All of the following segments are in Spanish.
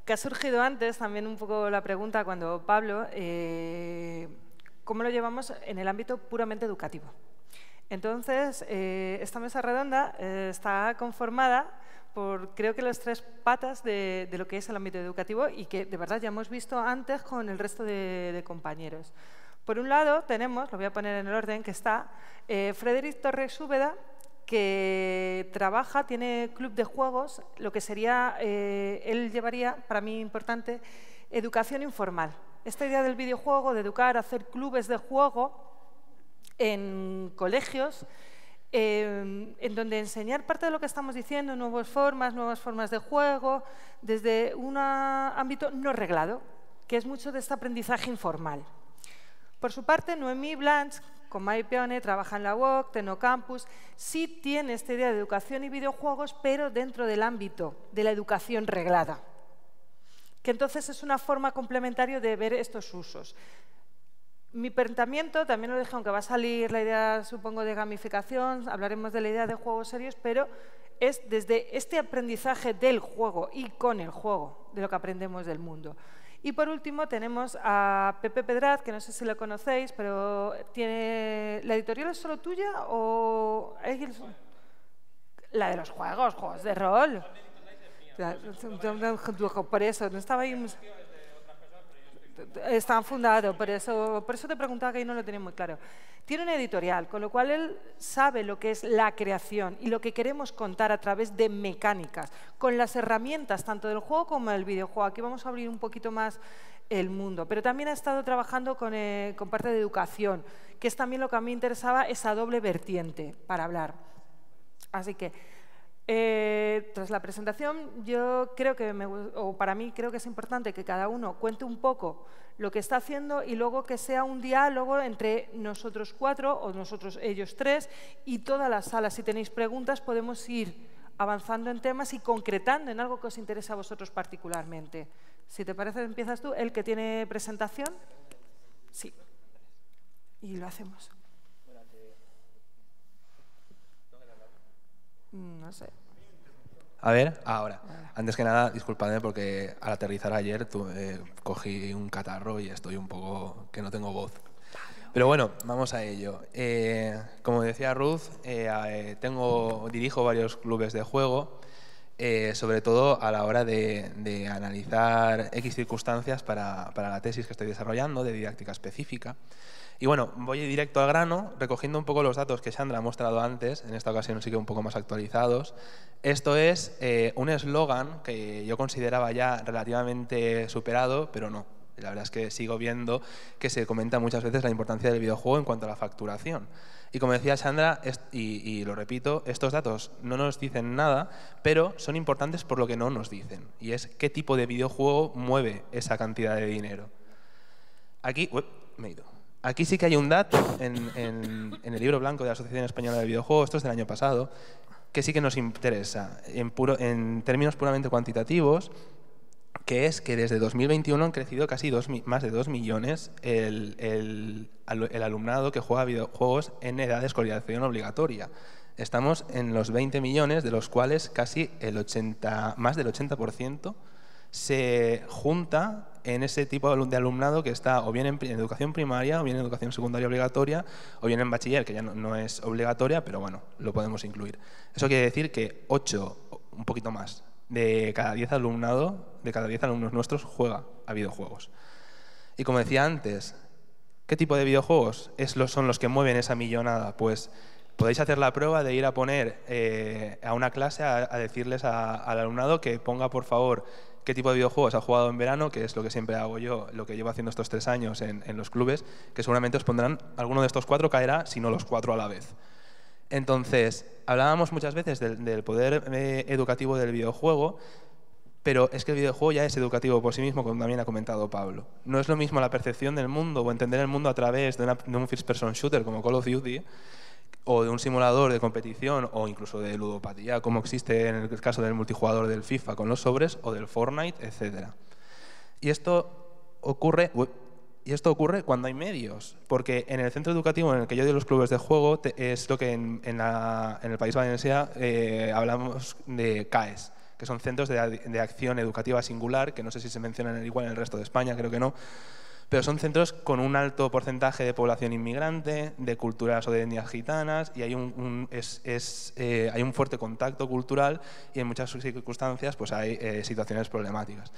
que ha surgido antes también un poco la pregunta cuando Pablo, ¿cómo lo llevamos en el ámbito puramente educativo? Entonces, esta mesa redonda está conformada por, creo que, las tres patas de lo que es el ámbito educativo y que, de verdad, ya hemos visto antes con el resto de compañeros. Por un lado, tenemos, lo voy a poner en el orden que está, Frederic Torres Úbeda, que trabaja, tiene club de juegos, lo que sería, él llevaría, para mí importante, educación informal. Esta idea del videojuego, de educar, hacer clubes de juego en colegios, en donde enseñar parte de lo que estamos diciendo, nuevas formas de juego, desde un ámbito no reglado, que es mucho de este aprendizaje informal. Por su parte, Noemí Blanch, con MyPeone, trabaja en la UOC, Tecnocampus, sí tiene esta idea de educación y videojuegos, pero dentro del ámbito de la educación reglada, que entonces es una forma complementaria de ver estos usos. Mi planteamiento, también lo dije, aunque va a salir la idea, supongo, de gamificación, hablaremos de la idea de juegos serios, pero es desde este aprendizaje del juego y con el juego, de lo que aprendemos del mundo. Y por último tenemos a Pepe Pedraz, que no sé si lo conocéis, pero tiene... ¿La editorial es solo tuya o...? La de los juegos de rol. Por eso, no estaba ahí... Está fundado, por eso te preguntaba, que ahí no lo tenía muy claro. Tiene una editorial, con lo cual él sabe lo que es la creación y lo que queremos contar a través de mecánicas, con las herramientas tanto del juego como del videojuego. Aquí vamos a abrir un poquito más el mundo, pero también ha estado trabajando con parte de educación, que es también lo que a mí me interesaba, esa doble vertiente para hablar. Así que... tras la presentación, yo creo que, para mí creo que es importante que cada uno cuente un poco lo que está haciendo y luego que sea un diálogo entre nosotros cuatro o ellos tres y toda la sala. Si tenéis preguntas, podemos ir avanzando en temas y concretando en algo que os interesa a vosotros particularmente. Si te parece, empiezas tú. ¿El que tiene presentación? Sí. Y lo hacemos. No sé. A ver, ahora. Antes que nada, disculpadme porque al aterrizar ayer cogí un catarro y estoy un poco que no tengo voz. Pero bueno, vamos a ello. Como decía Ruth, dirijo varios clubes de juego, sobre todo a la hora de analizar X circunstancias para la tesis que estoy desarrollando de didáctica específica. Y bueno, voy directo al grano, recogiendo un poco los datos que Sandra ha mostrado antes, en esta ocasión sí que un poco más actualizados. Esto es un eslogan que yo consideraba ya relativamente superado, pero no. La verdad es que sigo viendo que se comenta muchas veces la importancia del videojuego en cuanto a la facturación. Y como decía Sandra, y lo repito, estos datos no nos dicen nada, pero son importantes por lo que no nos dicen. Y es qué tipo de videojuego mueve esa cantidad de dinero. Aquí, me he ido. Aquí sí que hay un dato en el libro blanco de la Asociación Española de Videojuegos, esto es del año pasado, que sí que nos interesa en términos puramente cuantitativos, que es que desde 2021 han crecido casi más de 2 millones el alumnado que juega videojuegos en edad de escolarización obligatoria. Estamos en los 20 millones, de los cuales casi más del 80% se junta en ese tipo de alumnado que está o bien en educación primaria, o bien en educación secundaria obligatoria, o bien en bachiller, que ya no es obligatoria, pero bueno, lo podemos incluir. Eso quiere decir que 8, un poquito más, de cada 10 alumnos nuestros juega a videojuegos. Y como decía antes, ¿qué tipo de videojuegos son los que mueven esa millonada? Pues podéis hacer la prueba de ir a poner a una clase a decirles al alumnado que ponga, por favor, qué tipo de videojuegos ha jugado en verano, que es lo que siempre hago yo, lo que llevo haciendo estos 3 años en los clubes, que seguramente os pondrán, alguno de estos 4 caerá, si no los 4 a la vez. Entonces, hablábamos muchas veces del poder educativo del videojuego, pero es que el videojuego ya es educativo por sí mismo, como también ha comentado Pablo. No es lo mismo la percepción del mundo o entender el mundo a través de un first-person shooter como Call of Duty, o de un simulador de competición o incluso de ludopatía, como existe en el caso del multijugador del FIFA con los sobres o del Fortnite, etc. Y esto ocurre cuando hay medios, porque en el centro educativo en el que yo doy los clubes de juego es lo que en el País Valencià hablamos de CAES, que son centros de acción educativa singular, que no sé si se mencionan igual en el resto de España, creo que no, pero son centros con un alto porcentaje de población inmigrante, de culturas o de etnias gitanas, y hay hay un fuerte contacto cultural y en muchas circunstancias pues hay situaciones problemáticas.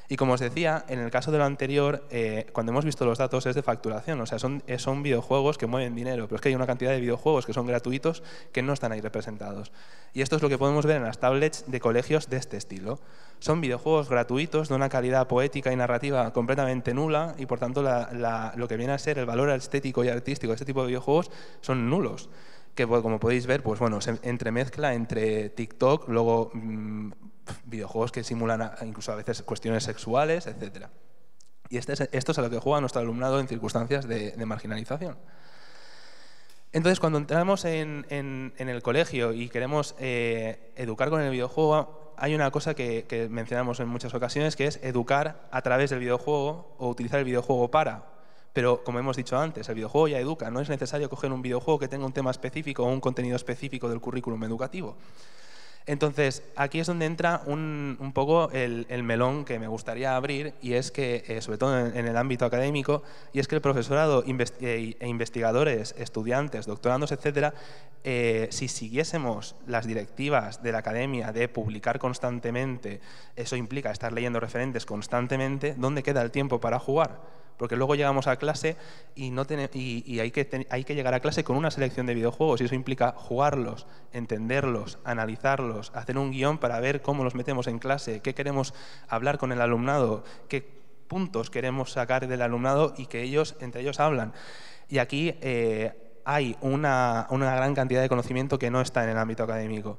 Y como os decía, en el caso de lo anterior, cuando hemos visto los datos es de facturación, o sea, son videojuegos que mueven dinero, pero es que hay una cantidad de videojuegos que son gratuitos que no están ahí representados. Y esto es lo que podemos ver en las tablets de colegios de este estilo. Son videojuegos gratuitos de una calidad poética y narrativa completamente nula y por tanto lo que viene a ser el valor estético y artístico de este tipo de videojuegos son nulos. Que como podéis ver, pues bueno, se entremezcla entre TikTok, luego videojuegos que simulan incluso a veces cuestiones sexuales, etc. Y esto es a lo que juega nuestro alumnado en circunstancias de marginalización. Entonces, cuando entramos en el colegio y queremos educar con el videojuego, hay una cosa que mencionamos en muchas ocasiones, que es educar a través del videojuego o utilizar el videojuego para. Pero, como hemos dicho antes, el videojuego ya educa. No es necesario coger un videojuego que tenga un tema específico o un contenido específico del currículum educativo. Entonces, aquí es donde entra un poco el melón que me gustaría abrir, y es que, sobre todo en el ámbito académico, y es que el profesorado e investigadores, estudiantes, doctorandos, etcétera, si siguiésemos las directivas de la academia de publicar constantemente, eso implica estar leyendo referentes constantemente, ¿dónde queda el tiempo para jugar? Porque luego llegamos a clase y hay que llegar a clase con una selección de videojuegos y eso implica jugarlos, entenderlos, analizarlos, hacer un guión para ver cómo los metemos en clase, qué queremos hablar con el alumnado, qué puntos queremos sacar del alumnado y que entre ellos hablan. Y aquí hay una gran cantidad de conocimiento que no está en el ámbito académico.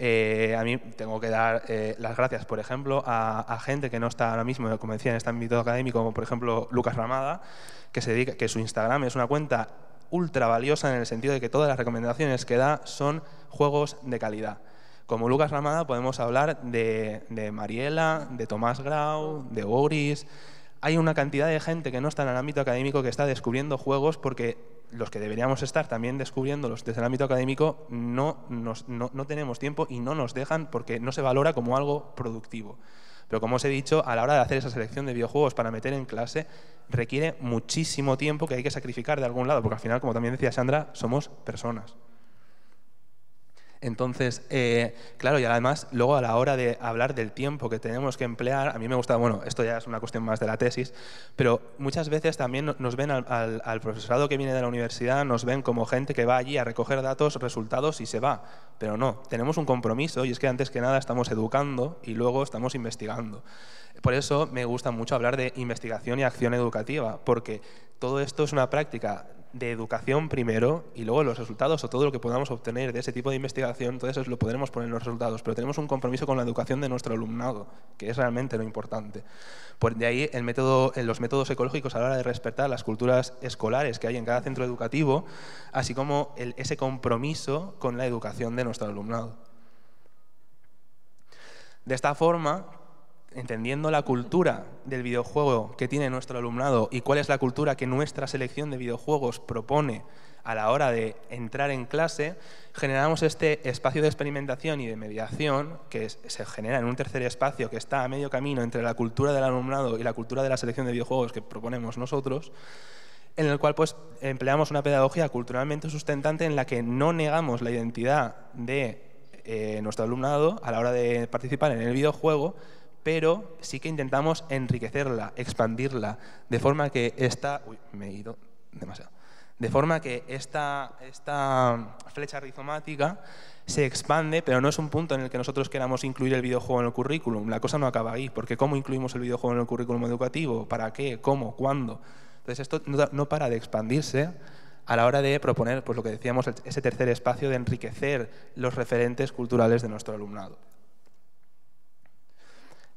A mí tengo que dar las gracias, por ejemplo, a gente que no está ahora mismo, como decía, en este ámbito académico, como por ejemplo Lucas Ramada, que su Instagram es una cuenta ultra valiosa en el sentido de que todas las recomendaciones que da son juegos de calidad. Como Lucas Ramada podemos hablar de Mariela, de Tomás Grau, de Boris. Hay una cantidad de gente que no está en el ámbito académico que está descubriendo juegos porque los que deberíamos estar también descubriéndolos desde el ámbito académico no tenemos tiempo y no nos dejan porque no se valora como algo productivo. Pero como os he dicho, a la hora de hacer esa selección de videojuegos para meter en clase, requiere muchísimo tiempo que hay que sacrificar de algún lado, porque al final, como también decía Sandra, somos personas. Entonces, claro, y además, luego a la hora de hablar del tiempo que tenemos que emplear, a mí me gusta, bueno, esto ya es una cuestión más de la tesis, pero muchas veces también nos ven al profesorado que viene de la universidad, nos ven como gente que va allí a recoger datos, resultados y se va. Pero no, tenemos un compromiso y es que antes que nada estamos educando y luego estamos investigando. Por eso me gusta mucho hablar de investigación y acción educativa, porque todo esto es una práctica de educación primero y luego los resultados o todo lo que podamos obtener de ese tipo de investigación, entonces lo podremos poner en los resultados, pero tenemos un compromiso con la educación de nuestro alumnado, que es realmente lo importante. Por de ahí los métodos ecológicos a la hora de respetar las culturas escolares que hay en cada centro educativo, así como ese compromiso con la educación de nuestro alumnado. De esta forma, entendiendo la cultura del videojuego que tiene nuestro alumnado y cuál es la cultura que nuestra selección de videojuegos propone a la hora de entrar en clase, generamos este espacio de experimentación y de mediación que se genera en un tercer espacio que está a medio camino entre la cultura del alumnado y la cultura de la selección de videojuegos que proponemos nosotros, en el cual pues, empleamos una pedagogía culturalmente sustentante en la que no negamos la identidad de nuestro alumnado a la hora de participar en el videojuego, pero sí que intentamos enriquecerla, expandirla, de forma que esta... Uy, me he ido demasiado. De forma que esta flecha rizomática se expande, pero no es un punto en el que nosotros queramos incluir el videojuego en el currículum. La cosa no acaba ahí, porque ¿cómo incluimos el videojuego en el currículum educativo? ¿Para qué? ¿Cómo? ¿Cuándo? Entonces esto no para de expandirse a la hora de proponer, pues lo que decíamos, ese tercer espacio de enriquecer los referentes culturales de nuestro alumnado.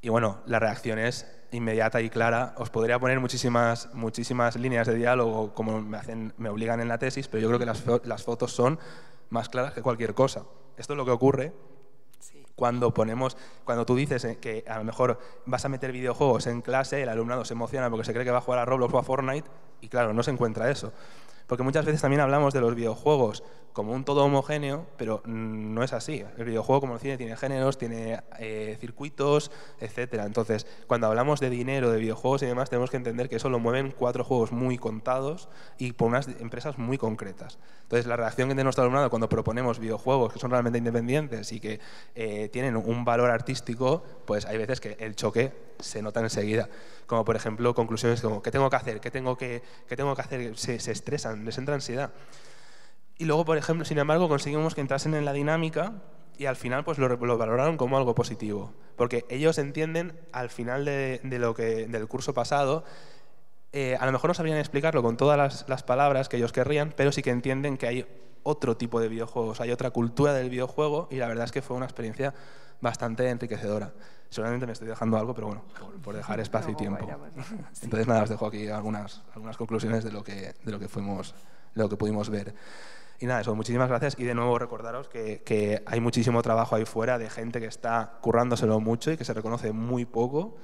Y bueno, la reacción es inmediata y clara. Os podría poner muchísimas líneas de diálogo como me obligan en la tesis, pero yo creo que las fotos son más claras que cualquier cosa. Esto es lo que ocurre cuando tú dices que a lo mejor vas a meter videojuegos en clase, el alumnado se emociona porque se cree que va a jugar a Roblox o a Fortnite y claro, no se encuentra eso. Porque muchas veces también hablamos de los videojuegos como un todo homogéneo, pero no es así. El videojuego, como el cine, tiene géneros, tiene circuitos, etcétera. Entonces, cuando hablamos de dinero, de videojuegos y demás, tenemos que entender que eso lo mueven 4 juegos muy contados y por unas empresas muy concretas. Entonces, la reacción que tiene nuestro alumnado cuando proponemos videojuegos que son realmente independientes y que tienen un valor artístico, pues hay veces que el choque se nota enseguida. Como, por ejemplo, conclusiones como ¿qué tengo que hacer? ¿Qué tengo que hacer? Se estresan, les entra ansiedad. Y luego, por ejemplo, sin embargo, conseguimos que entrasen en la dinámica y al final pues lo valoraron como algo positivo. Porque ellos entienden, al final del curso pasado, a lo mejor no sabrían explicarlo con todas las palabras que ellos querrían, pero sí que entienden que hay otro tipo de videojuegos, hay otra cultura del videojuego y la verdad es que fue una experiencia bastante enriquecedora. Seguramente me estoy dejando algo, pero bueno, por dejar espacio y tiempo. Entonces nada, os dejo aquí algunas conclusiones de lo que pudimos ver. Y nada, eso, muchísimas gracias y de nuevo recordaros que hay muchísimo trabajo ahí fuera de gente que está currándoselo mucho y que se reconoce muy poco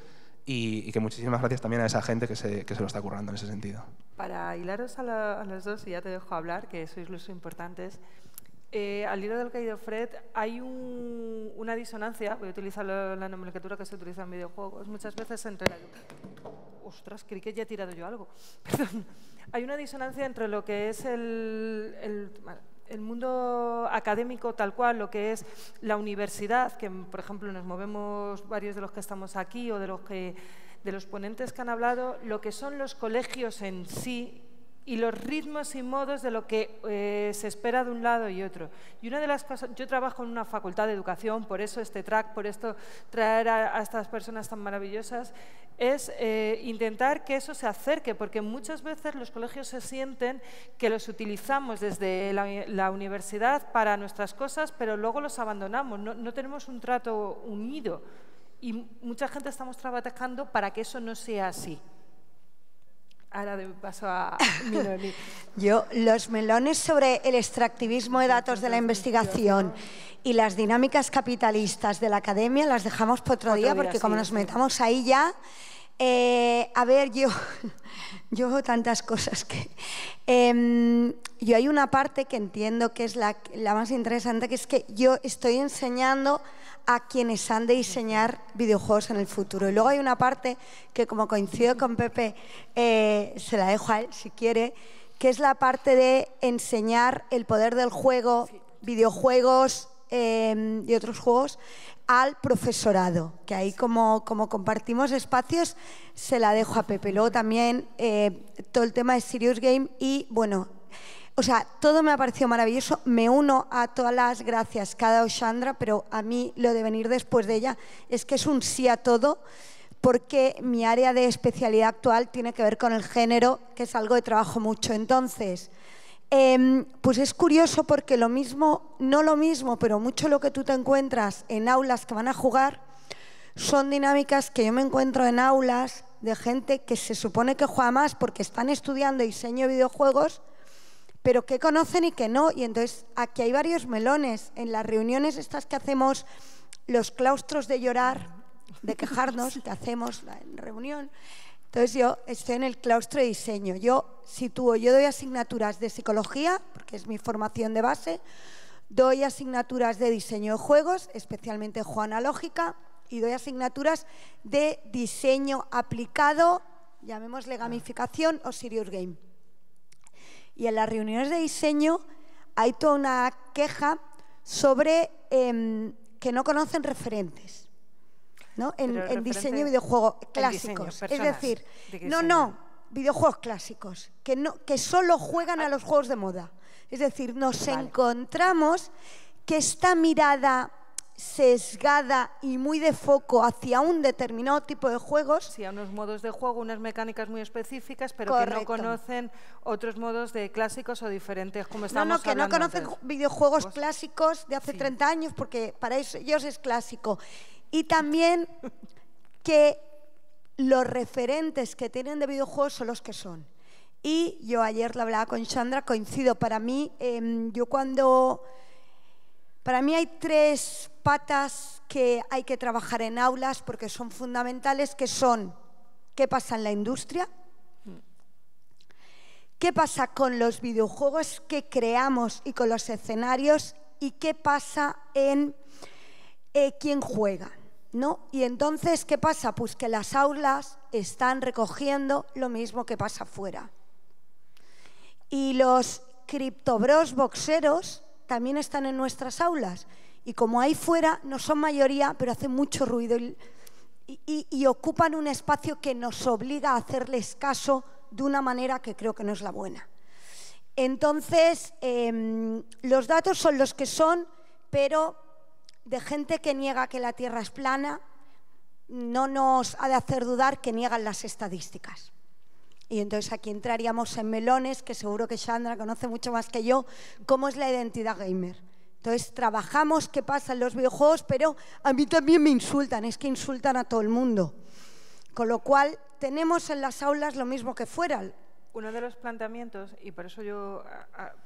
y que muchísimas gracias también a esa gente que se lo está currando en ese sentido. Para hilaros a los dos, y ya te dejo hablar, que sois los importantes, al hilo del que ha ido Fred, hay una disonancia, voy a utilizar la nomenclatura que se utiliza en videojuegos, muchas veces entre... Ostras, creí que ya he tirado yo algo. Perdón. Hay una disonancia entre lo que es el mundo académico tal cual, lo que es la universidad, que por ejemplo nos movemos varios de los que estamos aquí o de los ponentes que han hablado, lo que son los colegios en sí y los ritmos y modos de lo que se espera de un lado y otro. Y una de las cosas, yo trabajo en una facultad de educación, por eso este track, por esto traer a estas personas tan maravillosas, es intentar que eso se acerque, porque muchas veces los colegios se sienten que los utilizamos desde la universidad para nuestras cosas, pero luego los abandonamos, no tenemos un trato unido y mucha gente estamos trabajando para que eso no sea así. Ahora doy paso a Minoni. Yo, los melones sobre el extractivismo de datos de la investigación y las dinámicas capitalistas de la academia las dejamos para otro día, porque como nos metamos ahí ya... a ver, yo tantas cosas que... yo hay una parte que entiendo que es la más interesante, que es que yo estoy enseñando a quienes han de diseñar videojuegos en el futuro. Y luego hay una parte que, como coincido con Pepe, se la dejo a él si quiere, que es la parte de enseñar el poder del juego, videojuegos y otros juegos, al profesorado, que ahí como compartimos espacios, se la dejo a Pepe. Luego también todo el tema de Serious Game y, bueno, o sea, todo me ha parecido maravilloso. Me uno a todas las gracias que ha dado Sandra, pero a mí lo de venir después de ella es que es un sí a todo, porque mi área de especialidad actual tiene que ver con el género, que es algo que trabajo mucho. Entonces, pues es curioso porque lo mismo, no lo mismo, pero mucho lo que tú te encuentras en aulas que van a jugar son dinámicas que yo me encuentro en aulas de gente que se supone que juega más porque están estudiando diseño de videojuegos, pero que conocen y que no. Y entonces aquí hay varios melones. En las reuniones estas que hacemos, los claustros de llorar, de quejarnos, que hacemos en reunión. Entonces yo estoy en el claustro de diseño. Yo doy asignaturas de psicología, porque es mi formación de base, doy asignaturas de diseño de juegos, especialmente juego analógica, y doy asignaturas de diseño aplicado, llamémosle gamificación o serious game. Y en las reuniones de diseño hay toda una queja sobre que no conocen referentes, ¿no? En diseño de videojuegos clásicos. Es decir, videojuegos clásicos, que solo juegan a los juegos de moda. Es decir, nos encontramos que esta mirada sesgada y muy de foco hacia un determinado tipo de juegos. Sí, a unos modos de juego, unas mecánicas muy específicas, pero correcto, que no conocen otros modos de clásicos o diferentes, como estamos que no conocen videojuegos clásicos de hace 30 años, porque para ellos es clásico. Y también que los referentes que tienen de videojuegos son los que son. Y yo ayer lo hablaba con Sandra, coincido. Para mí, para mí hay 3 patas que hay que trabajar en aulas porque son fundamentales, que son qué pasa en la industria, ¿Qué pasa con los videojuegos que creamos y con los escenarios? ¿Y qué pasa en quién juega? ¿No? Y entonces, ¿qué pasa? Pues que las aulas están recogiendo lo mismo que pasa fuera. Y los criptobros boxeros también están en nuestras aulas. Y como ahí fuera no son mayoría, pero hacen mucho ruido y ocupan un espacio que nos obliga a hacerles caso de una manera que creo que no es la buena. Entonces, los datos son los que son, pero de gente que niega que la Tierra es plana, no nos ha de hacer dudar que niegan las estadísticas. Y entonces aquí entraríamos en melones, que seguro que Sandra conoce mucho más que yo, cómo es la identidad gamer. Entonces trabajamos qué pasa en los videojuegos, pero a mí también me insultan, es que insultan a todo el mundo. Con lo cual tenemos en las aulas lo mismo que fuera. Uno de los planteamientos, y por eso yo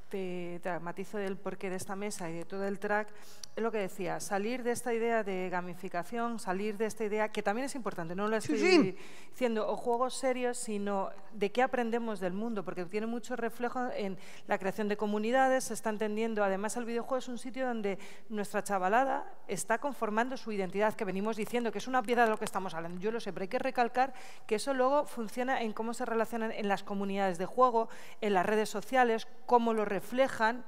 te matizo del porqué de esta mesa y de todo el track, es lo que decía, salir de esta idea de gamificación, salir de esta idea, que también es importante, no lo estoy diciendo o juegos serios, sino de qué aprendemos del mundo, porque tiene mucho reflejo en la creación de comunidades, se está entendiendo, además el videojuego es un sitio donde nuestra chavalada está conformando su identidad, que venimos diciendo que es una piedra de lo que estamos hablando, yo lo sé, pero hay que recalcar que eso luego funciona en cómo se relacionan en las comunidades de juego, en las redes sociales, cómo lo reflejan,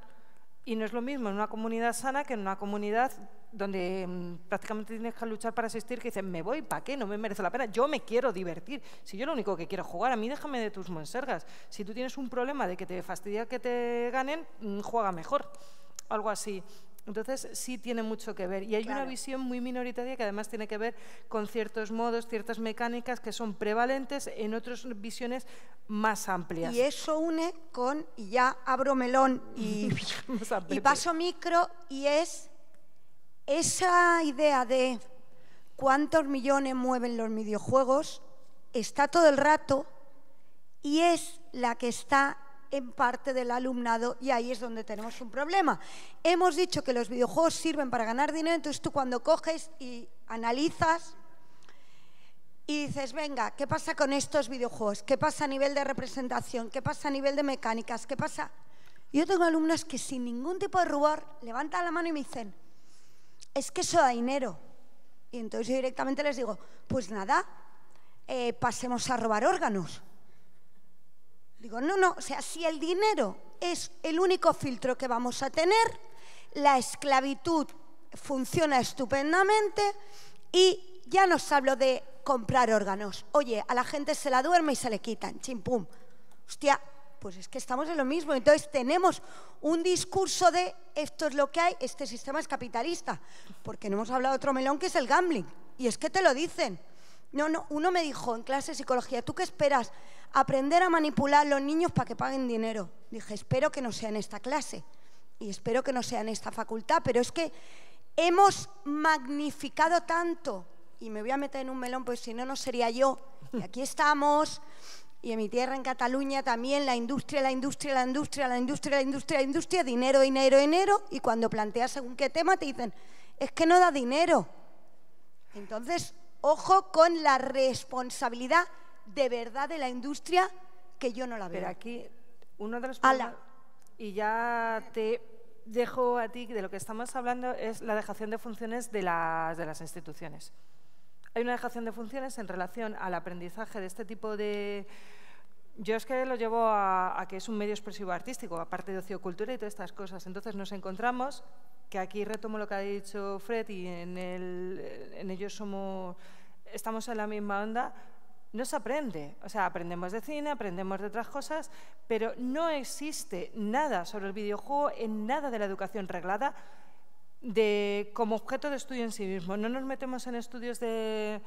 y no es lo mismo en una comunidad sana que en una comunidad donde prácticamente tienes que luchar para asistir, que dicen, me voy, ¿para qué? No me merece la pena, yo me quiero divertir, si yo lo único que quiero es jugar, a mí déjame de tus monsergas, si tú tienes un problema de que te fastidia que te ganen, juega mejor, algo así. Entonces sí tiene mucho que ver y hay una visión muy minoritaria que además tiene que ver con ciertos modos, ciertas mecánicas que son prevalentes en otras visiones más amplias. Y eso une con, y ya abro melón y paso micro, y es esa idea de cuántos millones mueven los videojuegos, está todo el rato y es la que está en parte del alumnado, y ahí es donde tenemos un problema. Hemos dicho que los videojuegos sirven para ganar dinero, entonces tú cuando coges y analizas y dices, venga, ¿qué pasa con estos videojuegos? ¿Qué pasa a nivel de representación? ¿Qué pasa a nivel de mecánicas? ¿Qué pasa? Yo tengo alumnos que sin ningún tipo de rubor levantan la mano y me dicen, es que eso da dinero. Y entonces yo directamente les digo, pues nada, pasemos a robar órganos. Digo, no, o sea, si el dinero es el único filtro que vamos a tener, la esclavitud funciona estupendamente y ya no os hablo de comprar órganos. Oye, a la gente se la duerme y se le quitan, chim pum. Hostia, pues es que estamos en lo mismo. Entonces tenemos un discurso de esto es lo que hay, este sistema es capitalista, porque no hemos hablado de otro melón que es el gambling. Y es que te lo dicen. No, uno me dijo en clase de psicología, ¿tú qué esperas? Aprender a manipular a los niños para que paguen dinero. Dije, espero que no sea en esta clase y espero que no sea en esta facultad, pero es que hemos magnificado tanto, y me voy a meter en un melón, pues si no, no sería yo. Y aquí estamos, y en mi tierra, en Cataluña, también la industria, dinero, y cuando planteas según qué tema te dicen, es que no da dinero. Entonces, ojo con la responsabilidad de verdad de la industria, que yo no la veo. Pero aquí, uno de los problemas, y ya te dejo a ti, de lo que estamos hablando, es la dejación de funciones de las instituciones. Hay una dejación de funciones en relación al aprendizaje de este tipo de... Yo es que lo llevo a que es un medio expresivo artístico, aparte de ociocultura y todas estas cosas. Entonces nos encontramos, que aquí retomo lo que ha dicho Fred, y en ellos estamos en la misma onda. No se aprende, o sea, aprendemos de cine, aprendemos de otras cosas, pero no existe nada sobre el videojuego en nada de la educación reglada como objeto de estudio en sí mismo. No nos metemos en estudios de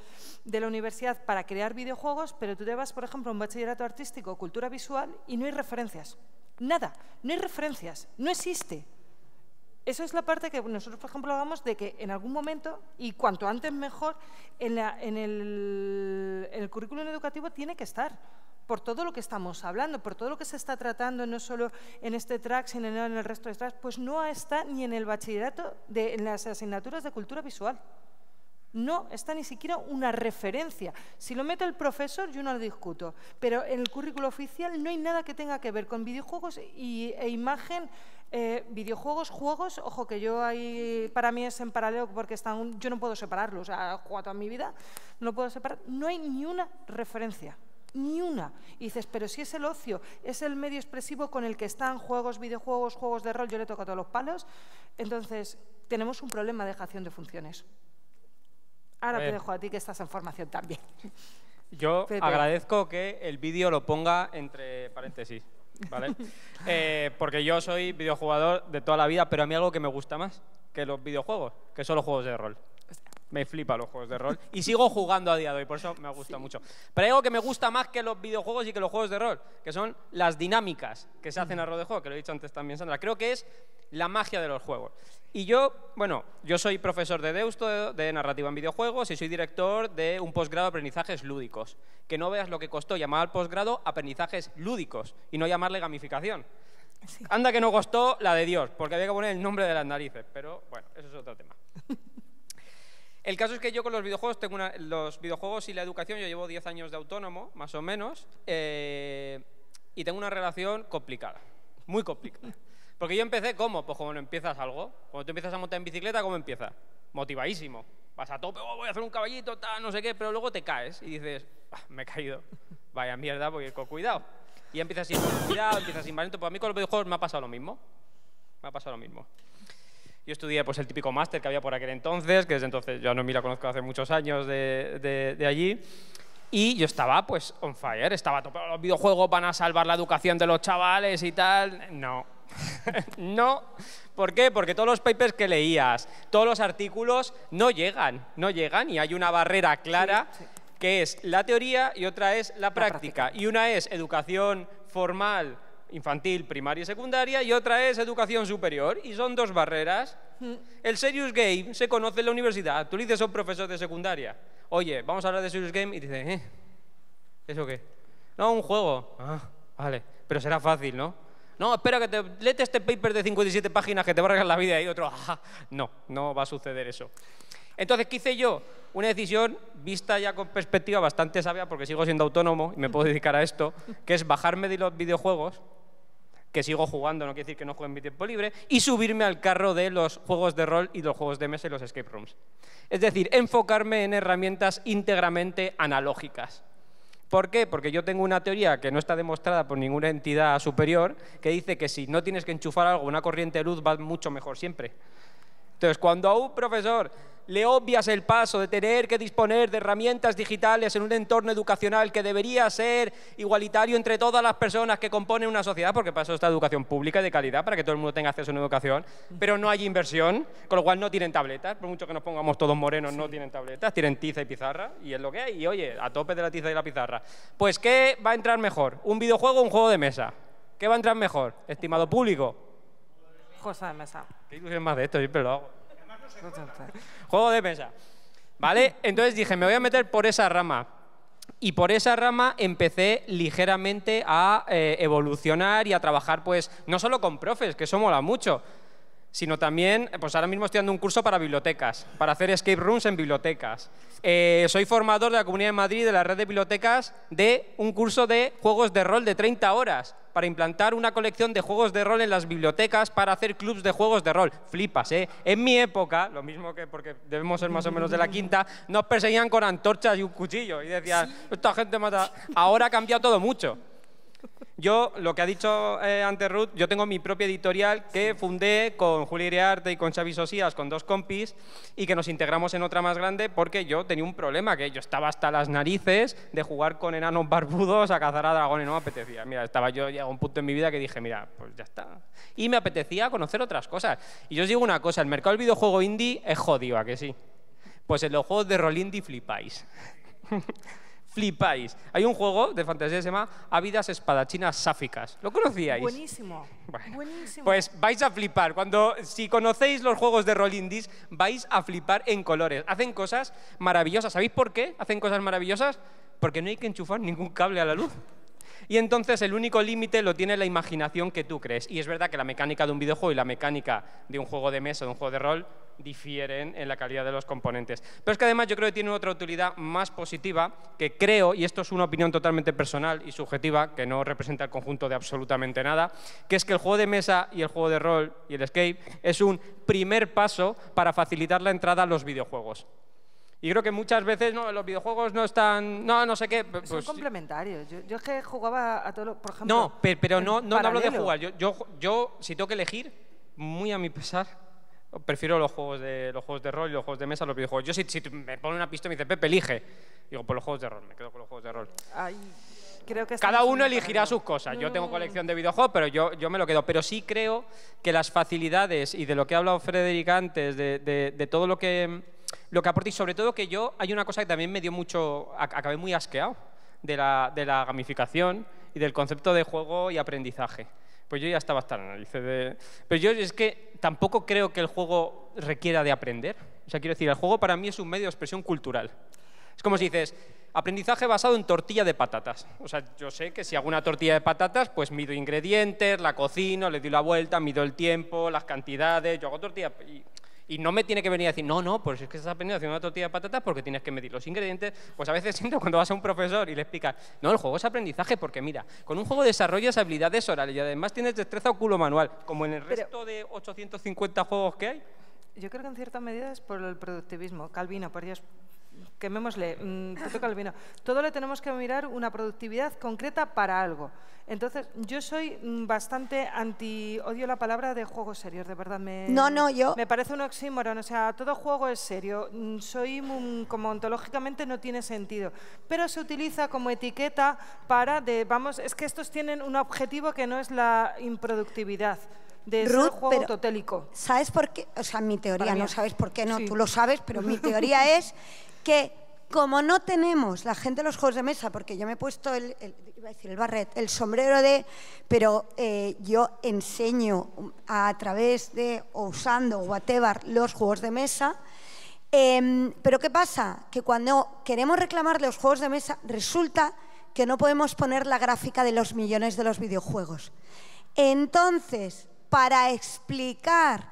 la universidad para crear videojuegos, pero tú te vas, por ejemplo, a un bachillerato artístico o cultura visual y no hay referencias. Nada, no hay referencias, no existe. Eso es la parte que nosotros, por ejemplo, hagamos de que en algún momento, y cuanto antes mejor, en el currículum educativo tiene que estar, por todo lo que estamos hablando, por todo lo que se está tratando, no solo en este track, sino en el resto de tracks, pues no está ni en el bachillerato, en las asignaturas de cultura visual. No está ni siquiera una referencia. Si lo mete el profesor, yo no lo discuto, pero en el currículo oficial no hay nada que tenga que ver con videojuegos e imagen. Videojuegos, juegos, ojo que yo ahí para mí es en paralelo porque yo no puedo separarlos, o sea, he jugado toda mi vida, no lo puedo separar, no hay ni una referencia. Ni una. Y dices, pero si es el ocio, es el medio expresivo con el que están juegos, videojuegos, juegos de rol, yo le toco a todos los palos, entonces tenemos un problema de dejación de funciones. Ahora te dejo a ti que estás en formación también. Yo agradezco que el vídeo lo ponga entre paréntesis, ¿vale? Porque yo soy videojugador de toda la vida, pero a mí algo que me gusta más que los videojuegos, que son los juegos de rol. Me flipan los juegos de rol y sigo jugando a día de hoy, por eso me gusta mucho. Pero hay algo que me gusta más que los videojuegos y que los juegos de rol, que son las dinámicas que se hacen a rol de juego, que lo he dicho antes también, Sandra. Creo que es la magia de los juegos. Y yo, bueno, yo soy profesor de Deusto, de narrativa en videojuegos, y soy director de un posgrado de aprendizajes lúdicos. Que no veas lo que costó llamar al posgrado aprendizajes lúdicos y no llamarle gamificación. Sí. Anda que no costó la de Dios, porque había que poner el nombre de las narices, pero bueno, eso es otro tema. El caso es que yo con los videojuegos, los videojuegos y la educación, yo llevo 10 años de autónomo, más o menos, y tengo una relación complicada, muy complicada. Porque yo empecé, ¿cómo? Pues como no empiezas algo. Cuando tú empiezas a montar en bicicleta, ¿cómo empiezas? Motivadísimo. Vas a tope, voy a hacer un caballito, tal, no sé qué, pero luego te caes y dices, me he caído. Vaya mierda, voy a ir con cuidado. Y empiezas sin cuidado, empiezas sin valiente. Pues a mí con los videojuegos me ha pasado lo mismo. Me ha pasado lo mismo. Yo estudié pues, el típico máster que había por aquel entonces, que desde entonces yo a Noemí la conozco hace muchos años de allí. Y yo estaba pues on fire, estaba a tope, los videojuegos van a salvar la educación de los chavales y tal. No. No. ¿Por qué? Porque todos los papers que leías, todos los artículos no llegan y hay una barrera clara que es la teoría y otra es la práctica. Y una es educación formal, infantil, primaria y secundaria, y otra es educación superior, y son dos barreras. El Serious Game se conoce en la universidad. Tú le dices a un profesor de secundaria, oye, vamos a hablar de Serious Game, y dice, ¿eso qué? No, un juego. Ah, vale, pero será fácil, ¿no? No, espera, que léete este paper de 57 páginas que te va a arreglar la vida, y otro, no va a suceder eso. Entonces, ¿qué hice yo? Una decisión vista ya con perspectiva bastante sabia, porque sigo siendo autónomo y me puedo dedicar a esto, que es bajarme de los videojuegos, que sigo jugando, no quiere decir que no juegue en mi tiempo libre, y subirme al carro de los juegos de rol y los juegos de mesa y los escape rooms. Es decir, enfocarme en herramientas íntegramente analógicas. ¿Por qué? Porque yo tengo una teoría que no está demostrada por ninguna entidad superior, que dice que si no tienes que enchufar algo, una corriente de luz va mucho mejor siempre. Entonces, cuando a un profesor le obvias el paso de tener que disponer de herramientas digitales en un entorno educacional que debería ser igualitario entre todas las personas que componen una sociedad, porque para eso está educación pública y de calidad, para que todo el mundo tenga acceso a una educación, pero no hay inversión, con lo cual no tienen tabletas, por mucho que nos pongamos todos morenos, no tienen tabletas, tienen tiza y pizarra, y es lo que hay, y oye, a tope de la tiza y la pizarra. Pues, ¿qué va a entrar mejor? ¿Un videojuego o un juego de mesa? ¿Qué va a entrar mejor, estimado público? Juego de mesa. ¿Qué ilusión más de esto? Siempre lo hago. Juego de mesa, ¿vale? Entonces dije, me voy a meter por esa rama. Y por esa rama empecé ligeramente a evolucionar y a trabajar, pues, no solo con profes, que eso mola mucho, sino también, pues ahora mismo estoy dando un curso para bibliotecas, para hacer escape rooms en bibliotecas. Soy formador de la Comunidad de Madrid, de la red de bibliotecas, de un curso de juegos de rol de 30 horas, para implantar una colección de juegos de rol en las bibliotecas para hacer clubs de juegos de rol. Flipas, ¿eh? En mi época, lo mismo que porque debemos ser más o menos de la quinta, nos perseguían con antorchas y un cuchillo y decían, esta gente mata... Ahora ha cambiado todo mucho. Yo, lo que ha dicho antes Ruth, yo tengo mi propia editorial que fundé con Juli Iriarte y con Xavi Sosías, con dos compis, y que nos integramos en otra más grande porque yo tenía un problema, que yo estaba hasta las narices de jugar con enanos barbudos a cazar a dragones, no me apetecía. Mira, llegé a un punto en mi vida que dije, mira, pues ya está. Y me apetecía conocer otras cosas. Y yo os digo una cosa, el mercado del videojuego indie es jodido, ¿a que sí? Pues en los juegos de rol indie flipáis. Flipáis. Hay un juego de fantasía que se llama Ávidas Espadachinas Sáficas. ¿Lo conocíais? Buenísimo. Bueno, buenísimo. Pues vais a flipar. Si conocéis los juegos de rol indies, vais a flipar en colores. Hacen cosas maravillosas. ¿Sabéis por qué hacen cosas maravillosas? Porque no hay que enchufar ningún cable a la luz. Y entonces el único límite lo tiene la imaginación que tú crees. Y es verdad que la mecánica de un videojuego y la mecánica de un juego de mesa, de un juego de rol, difieren en la calidad de los componentes. Pero es que además yo creo que tiene otra utilidad más positiva que creo, y esto es una opinión totalmente personal y subjetiva, que no representa el conjunto de absolutamente nada, que es que el juego de mesa y el juego de rol y el escape es un primer paso para facilitar la entrada a los videojuegos. Y creo que muchas veces los videojuegos no están... No sé qué... Pues, son complementarios. Yo es que jugaba a todo... Por ejemplo... No, pero no hablo de jugar. Yo, si tengo que elegir, muy a mi pesar, prefiero los juegos de rol y los juegos de mesa a los videojuegos. Yo si me pone una pistola y me dice, Pepe, elige. Digo, pues los juegos de rol, me quedo con los juegos de rol. Ay, creo que cada uno elegirá sus cosas. Yo tengo colección de videojuegos, pero yo me lo quedo. Pero sí creo que las facilidades, y de lo que ha hablado Frederic antes, de todo lo que aporta, y sobre todo que hay una cosa que también me dio mucho, acabé muy asqueado de la gamificación y del concepto de juego y aprendizaje. Pues yo ya estaba hasta el análisis pero yo es que tampoco creo que el juego requiera de aprender. O sea, quiero decir, el juego para mí es un medio de expresión cultural. Es como si dices, aprendizaje basado en tortilla de patatas. O sea, yo sé que si hago una tortilla de patatas, pues mido ingredientes, la cocino, le doy la vuelta, mido el tiempo, las cantidades, yo hago tortilla y no me tiene que venir a decir, no, pues es que estás aprendiendo a hacer una tortilla de patatas porque tienes que medir los ingredientes. Pues a veces siento cuando vas a un profesor y le explicas, no, el juego es aprendizaje porque mira, con un juego desarrollas habilidades orales y además tienes destreza o culo manual, como en el resto de 850 juegos que hay. Yo creo que en cierta medida es por el productivismo. Calvino, por Dios, quemémosle, Pepe Calvino. Todo le tenemos que mirar una productividad concreta para algo. Entonces, yo soy bastante odio la palabra de juegos serios, de verdad. Me parece un oxímoron, o sea, todo juego es serio. Como ontológicamente no tiene sentido, pero se utiliza como etiqueta es que estos tienen un objetivo que no es la improductividad. De Ruth, juego autotélico. ¿Sabes por qué? O sea, mi teoría, no sabes por qué, no, sí. Tú lo sabes, pero mi teoría es que como no tenemos la gente de los juegos de mesa, porque yo me he puesto iba a decir el barret, el sombrero pero yo enseño a través de, o usando, whatever, los juegos de mesa, pero ¿qué pasa? Que cuando queremos reclamar los juegos de mesa, resulta que no podemos poner la gráfica de los millones de los videojuegos. Entonces, para explicar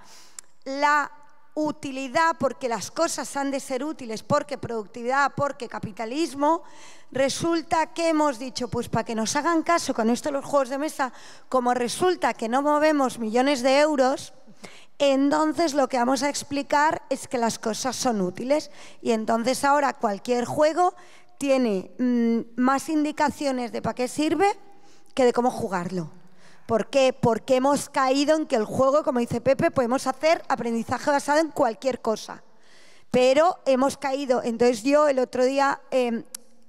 la utilidad, porque las cosas han de ser útiles, porque productividad, porque capitalismo, resulta que hemos dicho, pues para que nos hagan caso con esto de los juegos de mesa, como resulta que no movemos millones de euros, entonces lo que vamos a explicar es que las cosas son útiles y entonces ahora cualquier juego tiene más indicaciones de para qué sirve que de cómo jugarlo. ¿Por qué? Porque hemos caído en que el juego, como dice Pepe, podemos hacer aprendizaje basado en cualquier cosa. Pero hemos caído. Entonces yo el otro día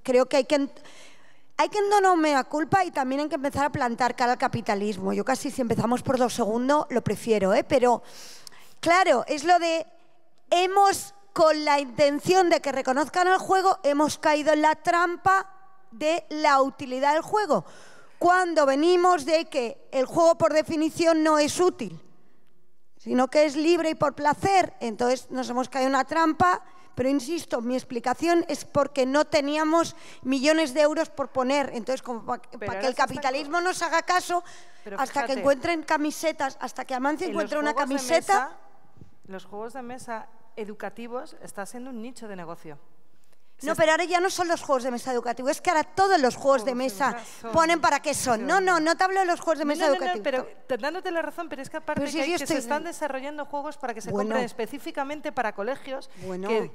creo que hay que no mea culpa y también hay que empezar a plantar cara al capitalismo. Yo casi si empezamos por lo segundo lo prefiero, pero claro, es lo de con la intención de que reconozcan el juego, hemos caído en la trampa de la utilidad del juego. Cuando venimos de que el juego por definición no es útil, sino que es libre y por placer, entonces nos hemos caído en una trampa, pero insisto, mi explicación es porque no teníamos millones de euros por poner, entonces como para que el capitalismo nos haga caso, hasta que encuentren camisetas, hasta que Amancio encuentre una camiseta... Los juegos de mesa educativos está siendo un nicho de negocio. No, pero ahora ya no son los juegos de mesa educativos, es que ahora todos los juegos de mesa ponen para qué son. No te hablo de los juegos de mesa educativos. Pero dándote la razón, pero es que aparte que se están desarrollando juegos para que se compren específicamente para colegios,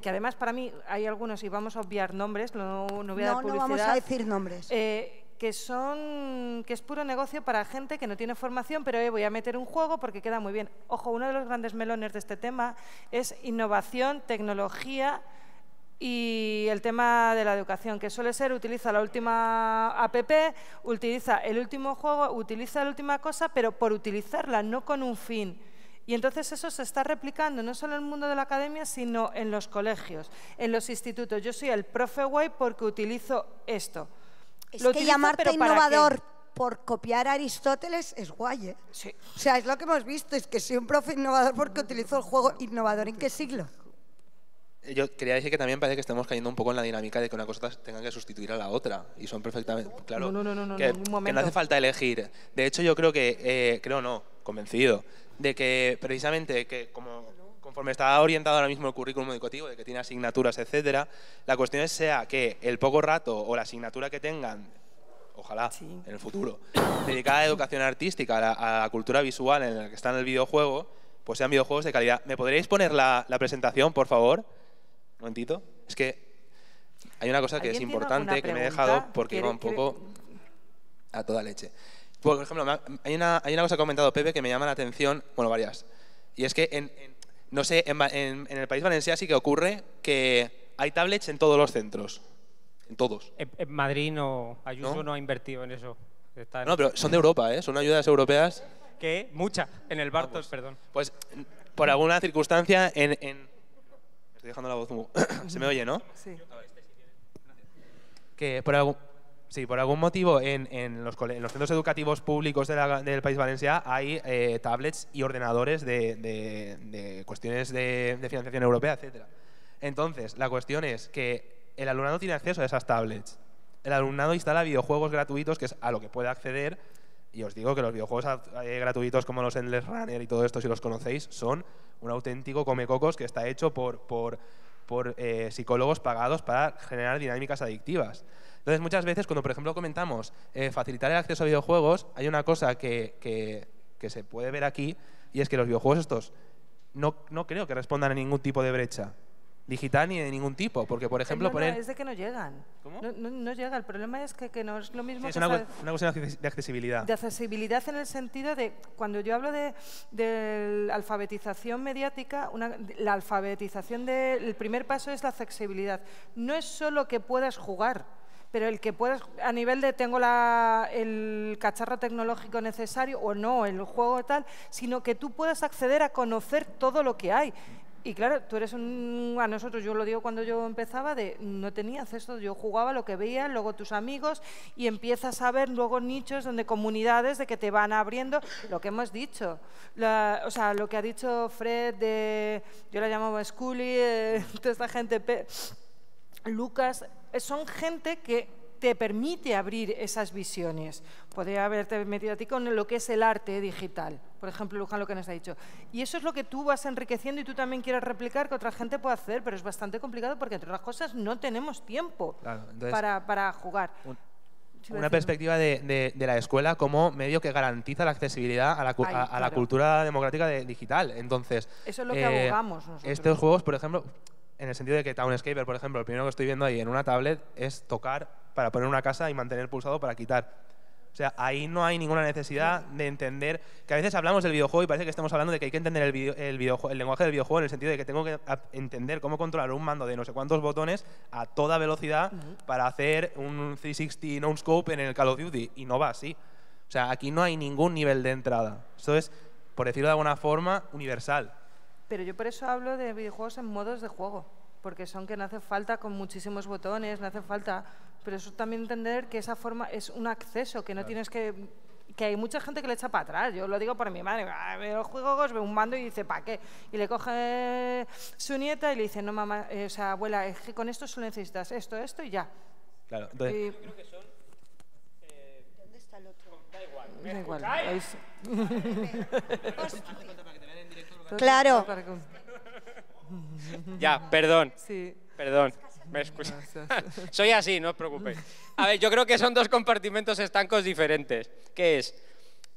que además para mí hay algunos, y vamos a obviar nombres, no voy a dar publicidad. No vamos a decir nombres. Que es puro negocio para gente que no tiene formación, pero voy a meter un juego porque queda muy bien. Ojo, uno de los grandes melones de este tema es innovación, tecnología y el tema de la educación, que suele ser utiliza la última app, utiliza el último juego, utiliza la última cosa, pero por utilizarla, no con un fin. Y entonces eso se está replicando no solo en el mundo de la academia, sino en los colegios, en los institutos. Yo soy el profe guay porque utilizo esto. Es que llamarte innovador por copiar a Aristóteles es guay, ¿eh? Sí. O sea, es lo que hemos visto, es que soy un profe innovador porque utilizo el juego. ¿Innovador en qué siglo? Yo quería decir que también parece que estamos cayendo un poco en la dinámica de que una cosa tenga que sustituir a la otra. Y son perfectamente... Claro, no, que, un momento. que no hace falta elegir. De hecho, yo creo que... convencido de que precisamente que conforme está orientado ahora mismo el currículum educativo, de que tiene asignaturas, etcétera, la cuestión sea que el poco rato o la asignatura que tengan, ojalá, en el futuro, dedicada a educación artística, a la cultura visual en la que está en el videojuego, pues sean videojuegos de calidad. ¿Me podríais poner la presentación, por favor? Un momentito. Es que hay una cosa que es importante que me he dejado porque iba un poco a toda leche. Por ejemplo, hay una cosa que ha comentado Pepe que me llama la atención, bueno, varias. Y es que, no sé, en el País Valencià sí que ocurre que hay tablets en todos los centros. En todos. En Madrid Ayuso no ha invertido en eso. No, pero son de Europa, ¿eh? Son ayudas europeas. ¿Qué? Mucha. En el Bartos, perdón. Pues, por alguna circunstancia, Me estoy dejando la voz muy... Se me oye, ¿no? Sí. Que por algún motivo en los centros educativos públicos del País Valencià hay tablets y ordenadores de cuestiones de financiación europea, etc. Entonces, la cuestión es que el alumnado tiene acceso a esas tablets. El alumnado instala videojuegos gratuitos, que es a lo que puede acceder. Y os digo que los videojuegos gratuitos como los Endless Runner y todo esto, si los conocéis, son un auténtico comecocos que está hecho por psicólogos pagados para generar dinámicas adictivas. Entonces, muchas veces, cuando por ejemplo comentamos facilitar el acceso a videojuegos, hay una cosa que se puede ver aquí, y es que los videojuegos estos no creo que respondan a ningún tipo de brecha digital ni de ningún tipo, porque por ejemplo es de que no llegan. ¿Cómo? No llega. El problema es que no es lo mismo. Sí, es una cuestión de accesibilidad. De accesibilidad en el sentido de, cuando yo hablo de alfabetización mediática, la alfabetización el primer paso es la accesibilidad. No es solo que puedas jugar, pero el que puedas, a nivel de tengo el cacharro tecnológico necesario o no, el juego tal, sino que tú puedas acceder a conocer todo lo que hay. Y claro, tú eres a nosotros, yo lo digo cuando yo empezaba, no tenía acceso, yo jugaba lo que veía, luego tus amigos, y empiezas a ver luego nichos donde comunidades de que te van abriendo, lo que hemos dicho. O sea, lo que ha dicho Fred, yo la llamo Scully, toda esta gente, Lucas, son gente que te permite abrir esas visiones. Podría haberte metido a ti con lo que es el arte digital, por ejemplo, Luján, lo que nos ha dicho. Y eso es lo que tú vas enriqueciendo y tú también quieres replicar, que otra gente puede hacer, pero es bastante complicado porque, entre otras cosas, no tenemos tiempo para jugar. Una perspectiva de la escuela como medio que garantiza la accesibilidad a la cultura democrática digital. Entonces, eso es lo que abogamos nosotros. Estos juegos, por ejemplo, en el sentido de que Townscaper, por ejemplo, el primero que estoy viendo ahí en una tablet es tocar para poner una casa y mantener pulsado para quitar. O sea, ahí no hay ninguna necesidad de entender, que a veces hablamos del videojuego y parece que estamos hablando de que hay que entender el lenguaje del videojuego en el sentido de que tengo que entender cómo controlar un mando de no sé cuántos botones a toda velocidad para hacer un 360 no-scope en el Call of Duty, y no va así. O sea, aquí no hay ningún nivel de entrada. Esto es, por decirlo de alguna forma, universal. Pero yo por eso hablo de videojuegos en modos de juego, porque son que no hace falta con muchísimos botones, no hace falta... Pero eso también entender que esa forma es un acceso, que no tienes que hay mucha gente que le echa para atrás. Yo lo digo por mi madre, ve los juegos, ve un mando y dice, ¿para qué? Y le coge su nieta y le dice, no mamá, o sea, abuela, es que con esto solo necesitas esto y ya. Claro, entonces... Creo que son... ¿Dónde está el otro? Da igual. Claro. Ya, perdón. Sí. Perdón. Me excuso. Soy así, no os preocupéis. A ver, yo creo que son dos compartimentos estancos diferentes. ¿Qué es?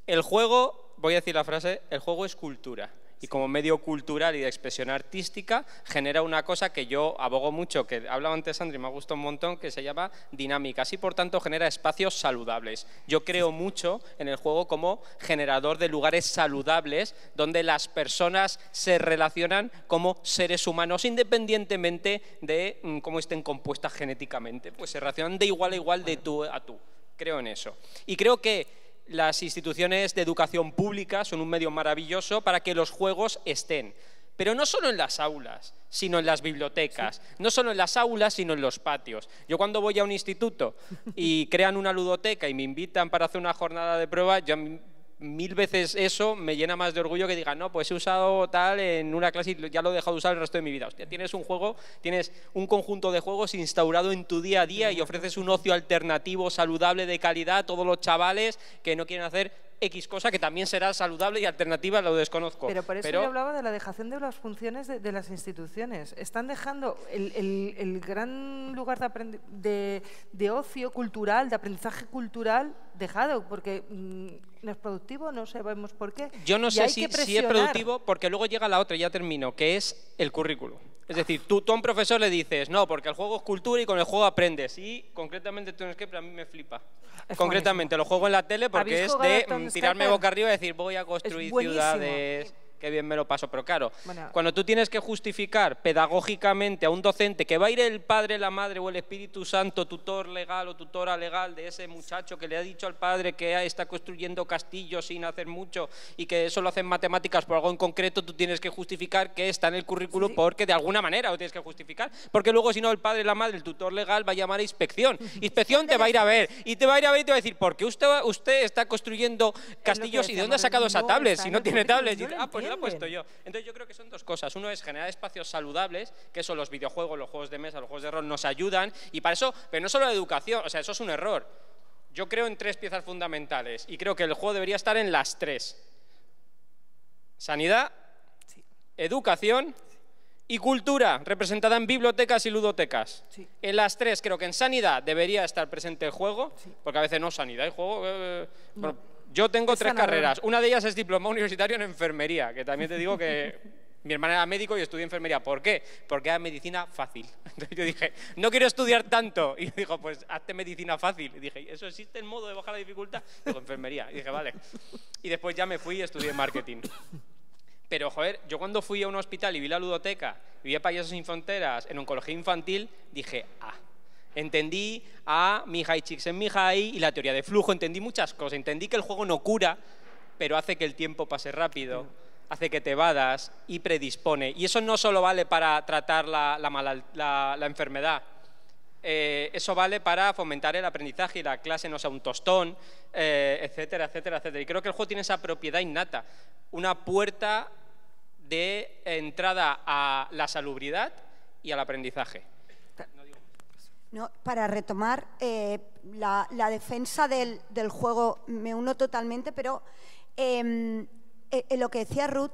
El juego, voy a decir la frase, el juego es cultura. Y como medio cultural y de expresión artística genera una cosa que yo abogo mucho, que hablaba antes Andri, me ha gustado un montón, que se llama dinámicas y por tanto genera espacios saludables. Yo creo mucho en el juego como generador de lugares saludables donde las personas se relacionan como seres humanos independientemente de cómo estén compuestas genéticamente. Pues se relacionan de igual a igual, de tú a tú. Creo en eso. Y creo que las instituciones de educación pública son un medio maravilloso para que los juegos estén. Pero no solo en las aulas, sino en las bibliotecas. Sí. No solo en las aulas, sino en los patios. Yo cuando voy a un instituto y crean una ludoteca y me invitan para hacer una jornada de prueba, yo 1000 veces eso me llena más de orgullo que digan, no, pues he usado tal en una clase y ya lo he dejado de usar el resto de mi vida. Hostia, tienes un juego, tienes un conjunto de juegos instaurado en tu día a día y ofreces un ocio alternativo, saludable, de calidad a todos los chavales que no quieren hacer X cosa que también será saludable y alternativa, lo desconozco. Pero por eso yo hablaba de la dejación de las funciones de las instituciones. Están dejando el gran lugar de ocio cultural, de aprendizaje cultural, dejado, porque no es productivo, no sabemos por qué. Yo no sé si es productivo, porque luego llega la otra, ya termino, que es el currículo. Es decir, tú a un profesor le dices, no, porque el juego es cultura y con el juego aprendes. Y concretamente Tunescape a mí me flipa. Concretamente, lo juego en la tele porque es de tirarme boca arriba y decir, voy a construir ciudades, qué bien me lo paso. Pero claro, cuando tú tienes que justificar pedagógicamente a un docente que va a ir el padre, la madre o el Espíritu Santo, tutor legal o tutora legal de ese muchacho que le ha dicho al padre que está construyendo castillos sin hacer mucho y que solo hacen matemáticas por algo en concreto, tú tienes que justificar que está en el currículo porque de alguna manera lo tienes que justificar. Porque luego si no el padre, la madre, el tutor legal va a llamar a inspección. Inspección te va a ir a ver y te va a ir a ver y te va a decir, ¿por qué usted está construyendo castillos y de dónde ha sacado esa tablet? Si no tiene tablet. Pues lo he puesto yo. Entonces yo creo que son dos cosas. Uno es generar espacios saludables, que son los videojuegos, los juegos de mesa, los juegos de rol, nos ayudan. Y para eso, pero no solo la educación, o sea, eso es un error. Yo creo en 3 piezas fundamentales y creo que el juego debería estar en las 3. Sanidad, educación y cultura, representada en bibliotecas y ludotecas. En las 3 creo que en sanidad debería estar presente el juego, porque a veces no sanidad y juego... Bueno, yo tengo 3 carreras. Una de ellas es diploma universitario en enfermería, que también te digo que mi hermana era médico y estudié enfermería. ¿Por qué? Porque era medicina fácil. Entonces yo dije, no quiero estudiar tanto. Y dijo, pues hazte medicina fácil. Y dije, ¿eso existe el modo de bajar la dificultad? Digo, enfermería. Y dije, vale. Y después ya me fui y estudié marketing. Pero, joder, yo cuando fui a un hospital y vi la ludoteca, y vi a Payasos Sin Fronteras en oncología infantil, dije, entendí a Mihai Csikszentmihalyi y la teoría de flujo, entendí muchas cosas. Entendí que el juego no cura, pero hace que el tiempo pase rápido, hace que te evadas y predispone. Y eso no solo vale para tratar la enfermedad, eso vale para fomentar el aprendizaje y la clase no sea un tostón, etcétera, etcétera, etcétera. Y creo que el juego tiene esa propiedad innata, una puerta de entrada a la salubridad y al aprendizaje. No, para retomar la defensa del juego, me uno totalmente, pero lo que decía Ruth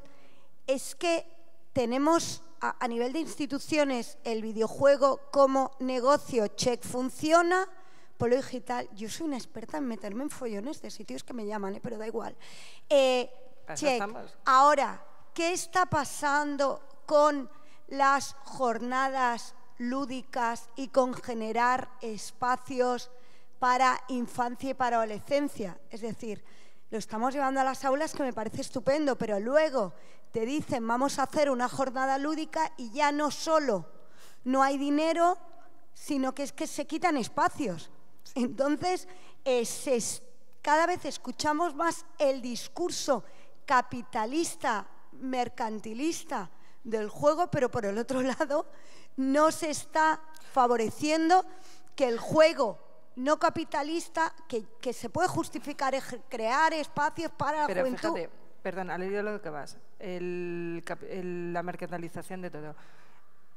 es que tenemos a nivel de instituciones el videojuego como negocio, check, funciona, polo digital. Yo soy una experta en meterme en follones de sitios que me llaman, pero da igual. Check. Ahora, ¿qué está pasando con las jornadas lúdicas y con generar espacios para infancia y para adolescencia? Es decir, lo estamos llevando a las aulas, que me parece estupendo, pero luego te dicen vamos a hacer una jornada lúdica y ya no solo no hay dinero, sino que es que se quitan espacios. Entonces, cada vez escuchamos más el discurso capitalista, mercantilista del juego, pero por el otro lado no se está favoreciendo que el juego no capitalista, que se puede justificar crear espacios para la juventud. Fíjate, perdón, al hilo de lo que vas, la mercantilización de todo.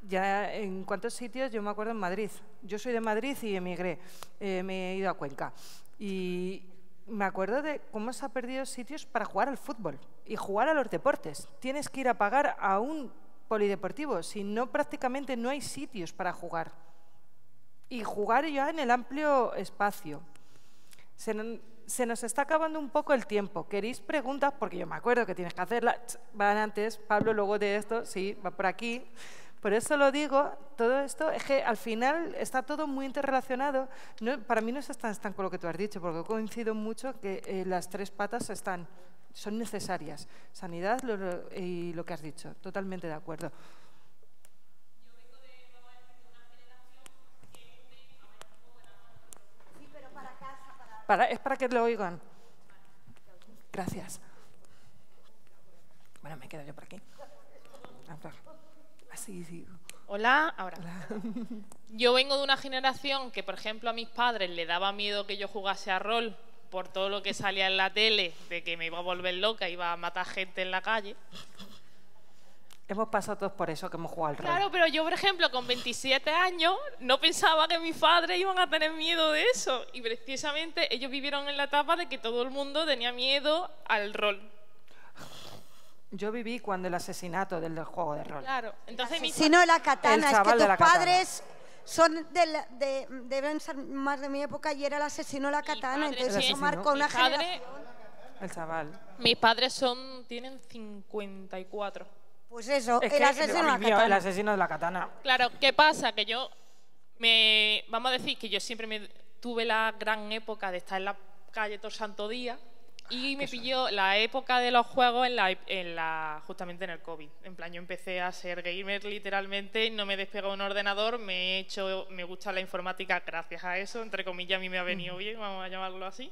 Ya en cuántos sitios, yo me acuerdo en Madrid. Yo soy de Madrid y emigré, me he ido a Cuenca. Y me acuerdo de cómo se ha perdido sitios para jugar al fútbol y jugar a los deportes. Tienes que ir a pagar a un polideportivo, si no prácticamente no hay sitios para jugar. Y jugar ya en el amplio espacio. Se nos está acabando un poco el tiempo. ¿Queréis preguntas? Porque yo me acuerdo que tienes que hacerlas. Van antes, Pablo, luego de esto, sí, va por aquí. Por eso lo digo, todo esto es que al final está todo muy interrelacionado. No, para mí no es tan con lo que tú has dicho, porque coincido mucho que las 3 patas son necesarias. Sanidad y lo que has dicho, totalmente de acuerdo. Es para que lo oigan. Gracias. Bueno, me quedo yo por aquí. Así, sí. Hola, ahora. Hola. Yo vengo de una generación que, por ejemplo, a mis padres les daba miedo que yo jugase a rol por todo lo que salía en la tele, de que me iba a volver loca, iba a matar gente en la calle. Hemos pasado todos por eso, que hemos jugado al rol. Claro, pero yo, por ejemplo, con 27 años, no pensaba que mis padres iban a tener miedo de eso. Y precisamente ellos vivieron en la etapa de que todo el mundo tenía miedo al rol. Yo viví cuando el asesinato del juego de rol. Claro, entonces Si no, la katana, es que tus katana. padres son deben ser más de mi época y era el asesino de la katana, padre entonces sí. eso marcó una Mi padre- generación. El chaval. Mis padres tienen 54. Pues eso, Es el que asesino de la vivió el katana. asesino de la katana. Claro, ¿qué pasa? Que yo vamos a decir que yo siempre tuve la gran época de estar en la calle todo el santo día y me pilló la época de los juegos justamente en el COVID. En plan, yo empecé a ser gamer literalmente, no me despegó un ordenador, me gusta la informática gracias a eso, entre comillas a mí me ha venido bien, vamos a llamarlo así.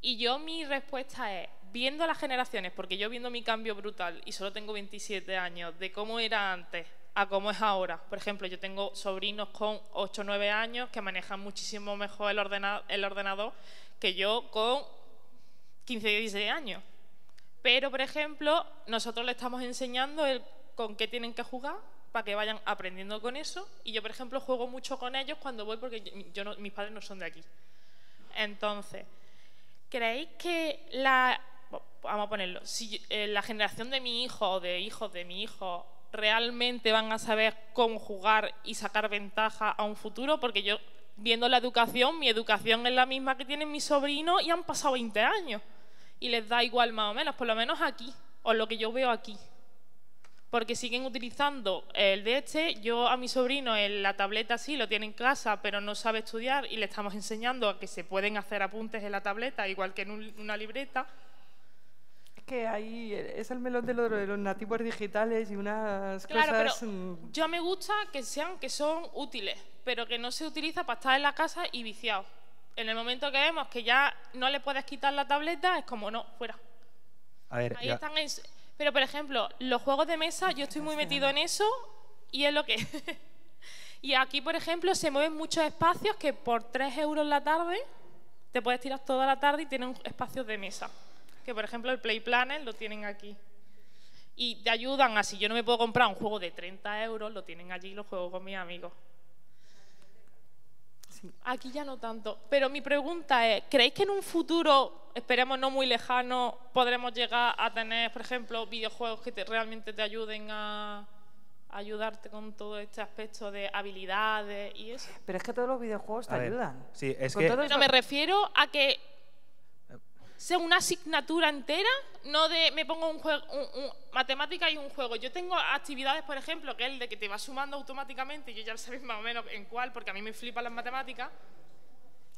Y mi respuesta es, viendo las generaciones, porque yo viendo mi cambio brutal y solo tengo 27 años, de cómo era antes a cómo es ahora. Por ejemplo, yo tengo sobrinos con 8 o 9 años que manejan muchísimo mejor el ordenador que yo con 15 y 16 años. Pero, por ejemplo, nosotros le estamos enseñando con qué tienen que jugar para que vayan aprendiendo con eso. Y yo, por ejemplo, juego mucho con ellos cuando voy porque mis padres no son de aquí. Entonces, ¿creéis que vamos a ponerlo, si la generación de mi hijo o de hijos de mi hijo realmente van a saber cómo jugar y sacar ventaja a un futuro? Porque yo, viendo la educación, mi educación es la misma que tienen mis sobrinos y han pasado 20 años. Y les da igual más o menos, por lo menos aquí, o lo que yo veo aquí. Porque siguen utilizando el de yo a mi sobrino en la tableta sí lo tiene en casa, pero no sabe estudiar y le estamos enseñando a que se pueden hacer apuntes en la tableta, igual que en una libreta. Es que ahí es el melón de los nativos digitales y unas Claro, cosas... pero yo me gusta que son útiles, pero que no se utiliza para estar en la casa y viciado. En el momento que vemos que ya no le puedes quitar la tableta, es como, no, fuera. A ver, Ahí están pero, por ejemplo, los juegos de mesa, yo estoy muy metido en eso y es lo que... Y aquí, por ejemplo, se mueven muchos espacios que por 3 euros la tarde te puedes tirar toda la tarde y tienen espacios de mesa. Que, por ejemplo, el Play Planner lo tienen aquí. Y te ayudan a, si yo no me puedo comprar un juego de 30 euros, lo tienen allí y lo juego con mis amigos. Sí. Aquí ya no tanto. Pero mi pregunta es, ¿creéis que en un futuro, esperemos no muy lejano, podremos llegar a tener, por ejemplo, videojuegos que realmente te ayuden a ayudarte con todo este aspecto de habilidades y eso? Pero es que todos los videojuegos te ayudan. Sí, es Con que... todo Pero me refiero a que sea una asignatura entera, no de me pongo un juego, matemática y un juego. Yo tengo actividades, por ejemplo, que es el de que te va sumando automáticamente, y yo ya sabéis más o menos en cuál, porque a mí me flipan las matemáticas.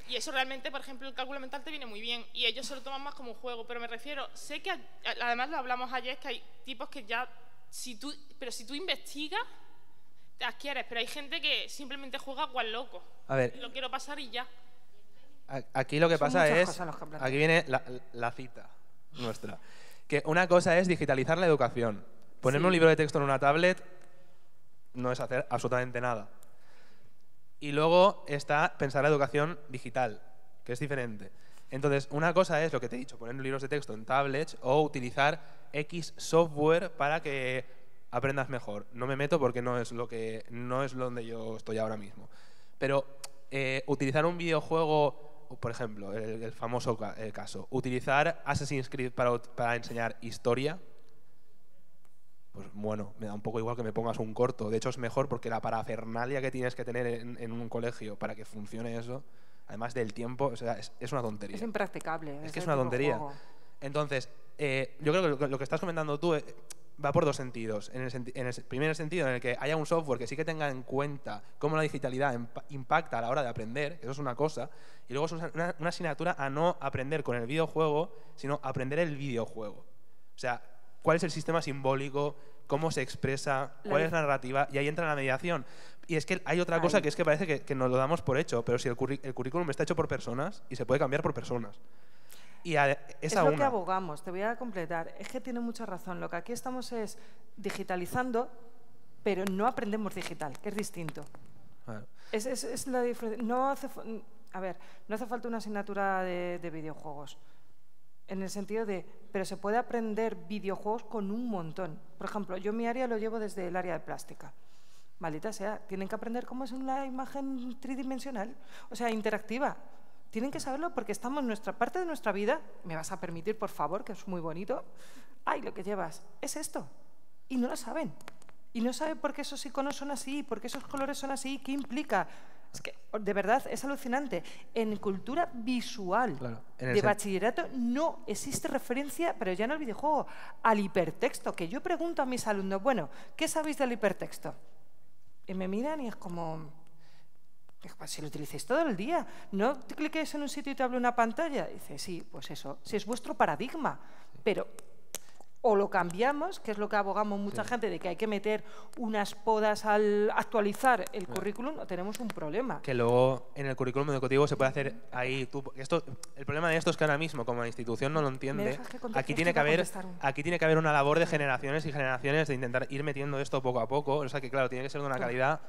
Y eso realmente, por ejemplo, el cálculo mental te viene muy bien, y ellos se lo toman más como un juego. Pero me refiero, sé que, además lo hablamos ayer, que hay tipos que ya, si tú investigas, te adquieres, pero hay gente que simplemente juega cual loco. A ver, lo quiero pasar y ya. Aquí lo que Son pasa muchas es, cosas las que plantean. aquí viene la cita nuestra, que una cosa es digitalizar la educación. Ponerme un libro de texto en una tablet no es hacer absolutamente nada. Y luego está pensar la educación digital, que es diferente. Entonces, una cosa es lo que te he dicho, poner libros de texto en tablets o utilizar X software para que aprendas mejor. No me meto porque no es donde yo estoy ahora mismo. Pero utilizar un videojuego, por ejemplo, el famoso caso, utilizar Assassin's Creed para enseñar historia, pues bueno, me da un poco igual que me pongas un corto. De hecho, es mejor porque la parafernalia que tienes que tener en un colegio para que funcione eso, además del tiempo, o sea, es una tontería. Es impracticable. Es que es una tontería. Entonces, yo creo que lo que estás comentando tú va por dos sentidos. En el primer sentido, en el que haya un software que sí que tenga en cuenta cómo la digitalidad impacta a la hora de aprender, eso es una cosa, y luego es una asignatura a no aprender con el videojuego, sino aprender el videojuego. O sea, cuál es el sistema simbólico, cómo se expresa, cuál es la narrativa, y ahí entra la mediación. Y es que hay otra cosa que es que parece que nos lo damos por hecho, pero si el currículum está hecho por personas y se puede cambiar por personas. Es lo que abogamos, te voy a completar. Es que tiene mucha razón. Lo que aquí estamos es digitalizando, pero no aprendemos digital, que es distinto. Claro. Es la diferencia. No hace, A ver, no hace falta una asignatura de videojuegos. En el sentido de, pero se puede aprender videojuegos con un montón. Por ejemplo, yo mi área lo llevo desde el área de plástica. Maldita sea, tienen que aprender cómo es una imagen tridimensional, o sea, interactiva. Tienen que saberlo porque estamos en nuestra parte de nuestra vida. ¿Me vas a permitir, por favor, que es muy bonito? Ay, lo que llevas es esto. Y no lo saben. Y no saben por qué esos iconos son así, por qué esos colores son así, qué implica. Es que, de verdad, es alucinante. En cultura visual de bachillerato no existe referencia, pero ya en el videojuego, al hipertexto. Que yo pregunto a mis alumnos, bueno, ¿qué sabéis del hipertexto? Y me miran y es como, si lo utilicéis todo el día, no te cliques en un sitio y te abre una pantalla. Y dice, sí, pues eso, si es vuestro paradigma, pero o lo cambiamos, que es lo que abogamos mucha gente, de que hay que meter unas podas al actualizar el currículum, o tenemos un problema. Que luego en el currículum educativo se puede hacer ahí... el problema de esto es que ahora mismo, como la institución no lo entiende, aquí tiene que haber una labor de generaciones y generaciones de intentar ir metiendo esto poco a poco. O sea que, claro, tiene que ser de una calidad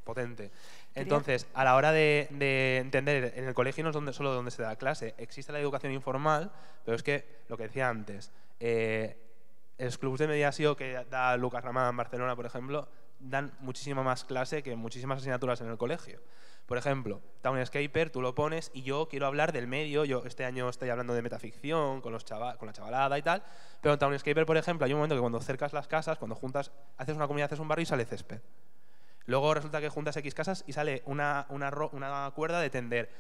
potente. Entonces, a la hora de entender, en el colegio no es solo donde se da clase, existe la educación informal, pero es que, lo que decía antes, los clubs de mediación que da Lucas Ramada en Barcelona, por ejemplo, dan muchísima más clase que muchísimas asignaturas en el colegio. Por ejemplo, Townscaper, tú lo pones y yo quiero hablar del medio, yo este año estoy hablando de metaficción con la chavalada y tal, pero en Townscaper, por ejemplo, hay un momento que cuando cercas las casas, cuando juntas, haces una comunidad, haces un barrio y sale césped. Luego resulta que juntas X casas y sale una cuerda de tender.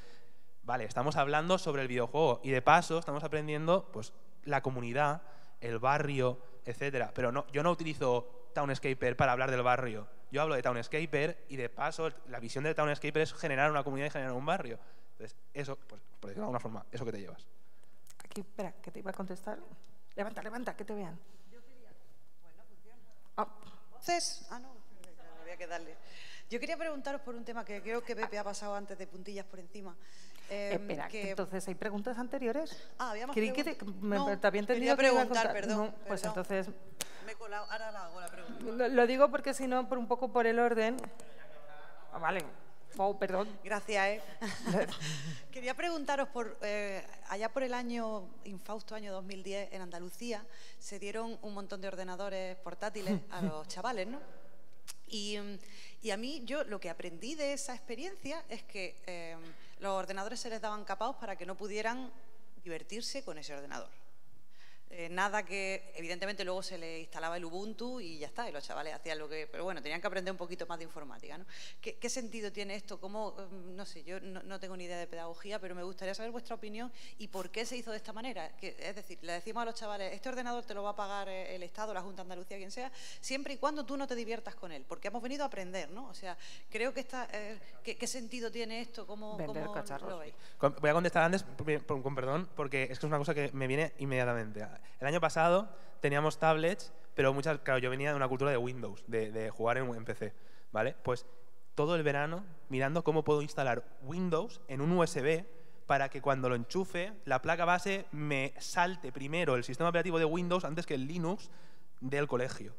Vale, estamos hablando sobre el videojuego y de paso estamos aprendiendo pues, la comunidad, el barrio, etcétera. Pero no, yo no utilizo Townscaper para hablar del barrio. Yo hablo de Townscaper y de paso la visión de Townscaper es generar una comunidad y generar un barrio. Entonces, eso, pues, por decirlo de alguna forma, eso que te llevas. Aquí, espera, que te iba a contestar. Levanta, levanta, que te vean. Yo quería... Bueno, funciona. ¿Voces? Ah, no. Que darle. Yo quería preguntaros por un tema que creo que Pepe ha pasado antes de puntillas por encima. Espera, entonces, ¿hay preguntas anteriores? Había más preguntas. No, te había entendido quería que preguntar, perdón. No, pues perdón. entonces... Me he colado, ahora la hago la pregunta. Lo digo porque si no, un poco por el orden... vale. Oh, perdón. Gracias, Quería preguntaros allá por el infausto año 2010, en Andalucía, se dieron un montón de ordenadores portátiles a los chavales, ¿no? Y a mí, yo lo que aprendí de esa experiencia es que los ordenadores se les daban capaos para que no pudieran divertirse con ese ordenador. Nada que, evidentemente, luego se le instalaba el Ubuntu y ya está, y los chavales hacían lo que... Pero bueno, tenían que aprender un poquito más de informática, ¿no? ¿Qué sentido tiene esto? ¿Cómo, no sé, yo no tengo ni idea de pedagogía, pero me gustaría saber vuestra opinión y por qué se hizo de esta manera? Es decir, le decimos a los chavales, este ordenador te lo va a pagar el Estado, la Junta de Andalucía, quien sea, siempre y cuando tú no te diviertas con él, porque hemos venido a aprender, ¿no? O sea, creo que ¿qué sentido tiene esto? ¿Cómo lo veis? Voy a contestar antes, con perdón, porque es que es una cosa que me viene inmediatamente. El año pasado teníamos tablets, pero claro, yo venía de una cultura de Windows, de jugar en PC, ¿vale? Pues todo el verano mirando cómo puedo instalar Windows en un USB para que cuando lo enchufe, la placa base me salte primero el sistema operativo de Windows antes que el Linux del colegio.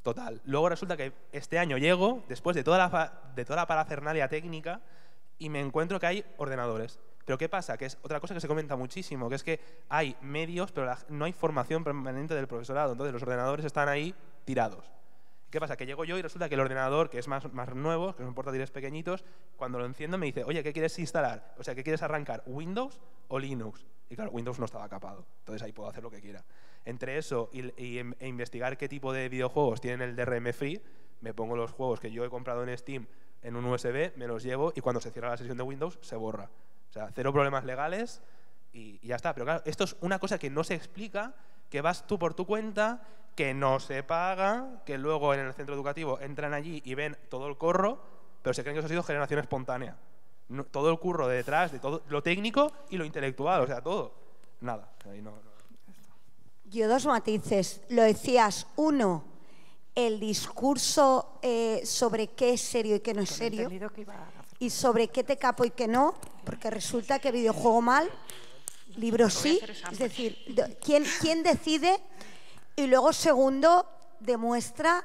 Total. Luego resulta que este año llego, después de toda la parafernalia técnica, y me encuentro que hay ordenadores. Pero ¿qué pasa? Que es otra cosa que se comenta muchísimo, que es que hay medios, pero no hay formación permanente del profesorado. Entonces los ordenadores están ahí tirados. ¿Qué pasa? Que llego yo y resulta que el ordenador, que es más nuevo, que son portátiles pequeñitos, cuando lo enciendo me dice, oye, ¿qué quieres instalar? O sea, ¿qué quieres arrancar? ¿Windows o Linux? Y claro, Windows no estaba capado. Entonces ahí puedo hacer lo que quiera. Entre eso e investigar qué tipo de videojuegos tienen el DRM Free, me pongo los juegos que yo he comprado en Steam en un USB, me los llevo y cuando se cierra la sesión de Windows se borra. O sea, cero problemas legales y ya está. Pero claro, esto es una cosa que no se explica, que vas tú por tu cuenta, que no se paga, que luego en el centro educativo entran allí y ven todo el corro, pero se creen que eso ha sido generación espontánea. No, todo el curro de detrás, de todo lo técnico y lo intelectual, o sea, todo. Nada. Ahí no. Yo dos matices. Lo decías, uno, el discurso sobre qué es serio y qué no es serio. Y sobre qué te capo y qué no, porque resulta que videojuego mal, libro sí, es decir, ¿quién decide? Y luego, segundo, demuestra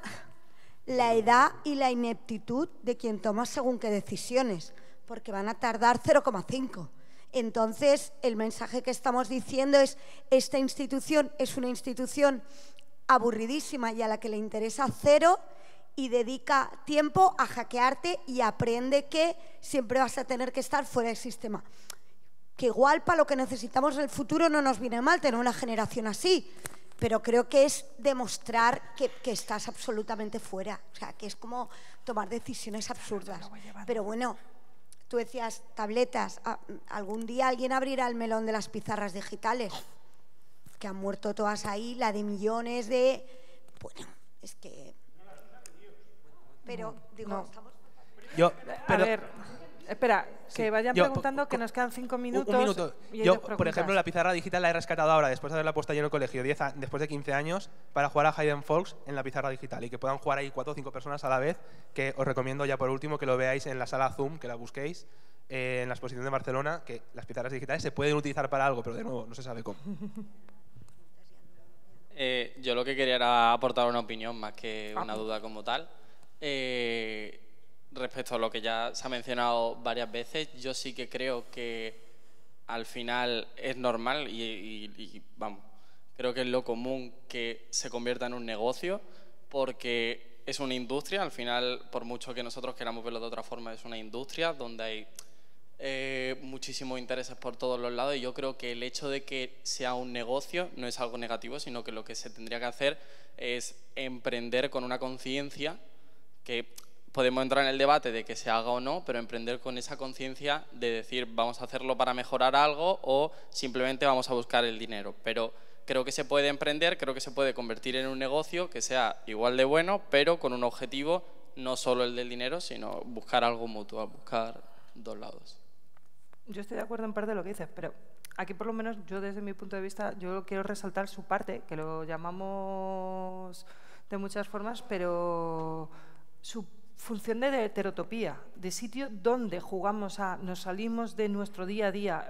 la edad y la ineptitud de quien toma según qué decisiones, porque van a tardar 0,5. Entonces, el mensaje que estamos diciendo es, esta institución es una institución aburridísima y a la que le interesa cero y dedica tiempo a hackearte y aprende que siempre vas a tener que estar fuera del sistema. Que igual para lo que necesitamos en el futuro no nos viene mal tener una generación así, pero creo que es demostrar que estás absolutamente fuera. O sea, que es como tomar decisiones absurdas. Pero bueno, tú decías tabletas. ¿Algún día alguien abrirá el melón de las pizarras digitales? Que han muerto todas ahí, la de millones de... Bueno, es que... Pero, digo, No. estamos... A ver, espera, que vayan preguntando, que nos quedan 5 minutos. Un minuto. y hay Yo, dos por ejemplo, preguntas. la pizarra digital la he rescatado ahora, después de haberla puesto ayer en el colegio, después de 15 años, para jugar a Hidden Folks en la pizarra digital y que puedan jugar ahí 4 o 5 personas a la vez, que os recomiendo ya por último que lo veáis en la sala Zoom, que la busquéis, en la exposición de Barcelona, que las pizarras digitales se pueden utilizar para algo, pero de nuevo, no se sabe cómo. Yo lo que quería era aportar una opinión más que una duda como tal. Respecto a lo que ya se ha mencionado varias veces, yo sí que creo que al final es normal y vamos, creo que es lo común que se convierta en un negocio porque es una industria, al final, por mucho que nosotros queramos verlo de otra forma, es una industria donde hay muchísimos intereses por todos los lados y yo creo que el hecho de que sea un negocio no es algo negativo, sino que lo que se tendría que hacer es emprender con una conciencia que podemos entrar en el debate de que se haga o no, pero emprender con esa conciencia de decir vamos a hacerlo para mejorar algo o simplemente vamos a buscar el dinero. Pero creo que se puede emprender, creo que se puede convertir en un negocio que sea igual de bueno, pero con un objetivo no solo el del dinero, sino buscar algo mutuo, buscar dos lados. Yo estoy de acuerdo en parte de lo que dices, pero aquí por lo menos yo desde mi punto de vista yo quiero resaltar su parte, que lo llamamos de muchas formas, pero su función de heterotopía, de sitio donde jugamos nos salimos de nuestro día a día,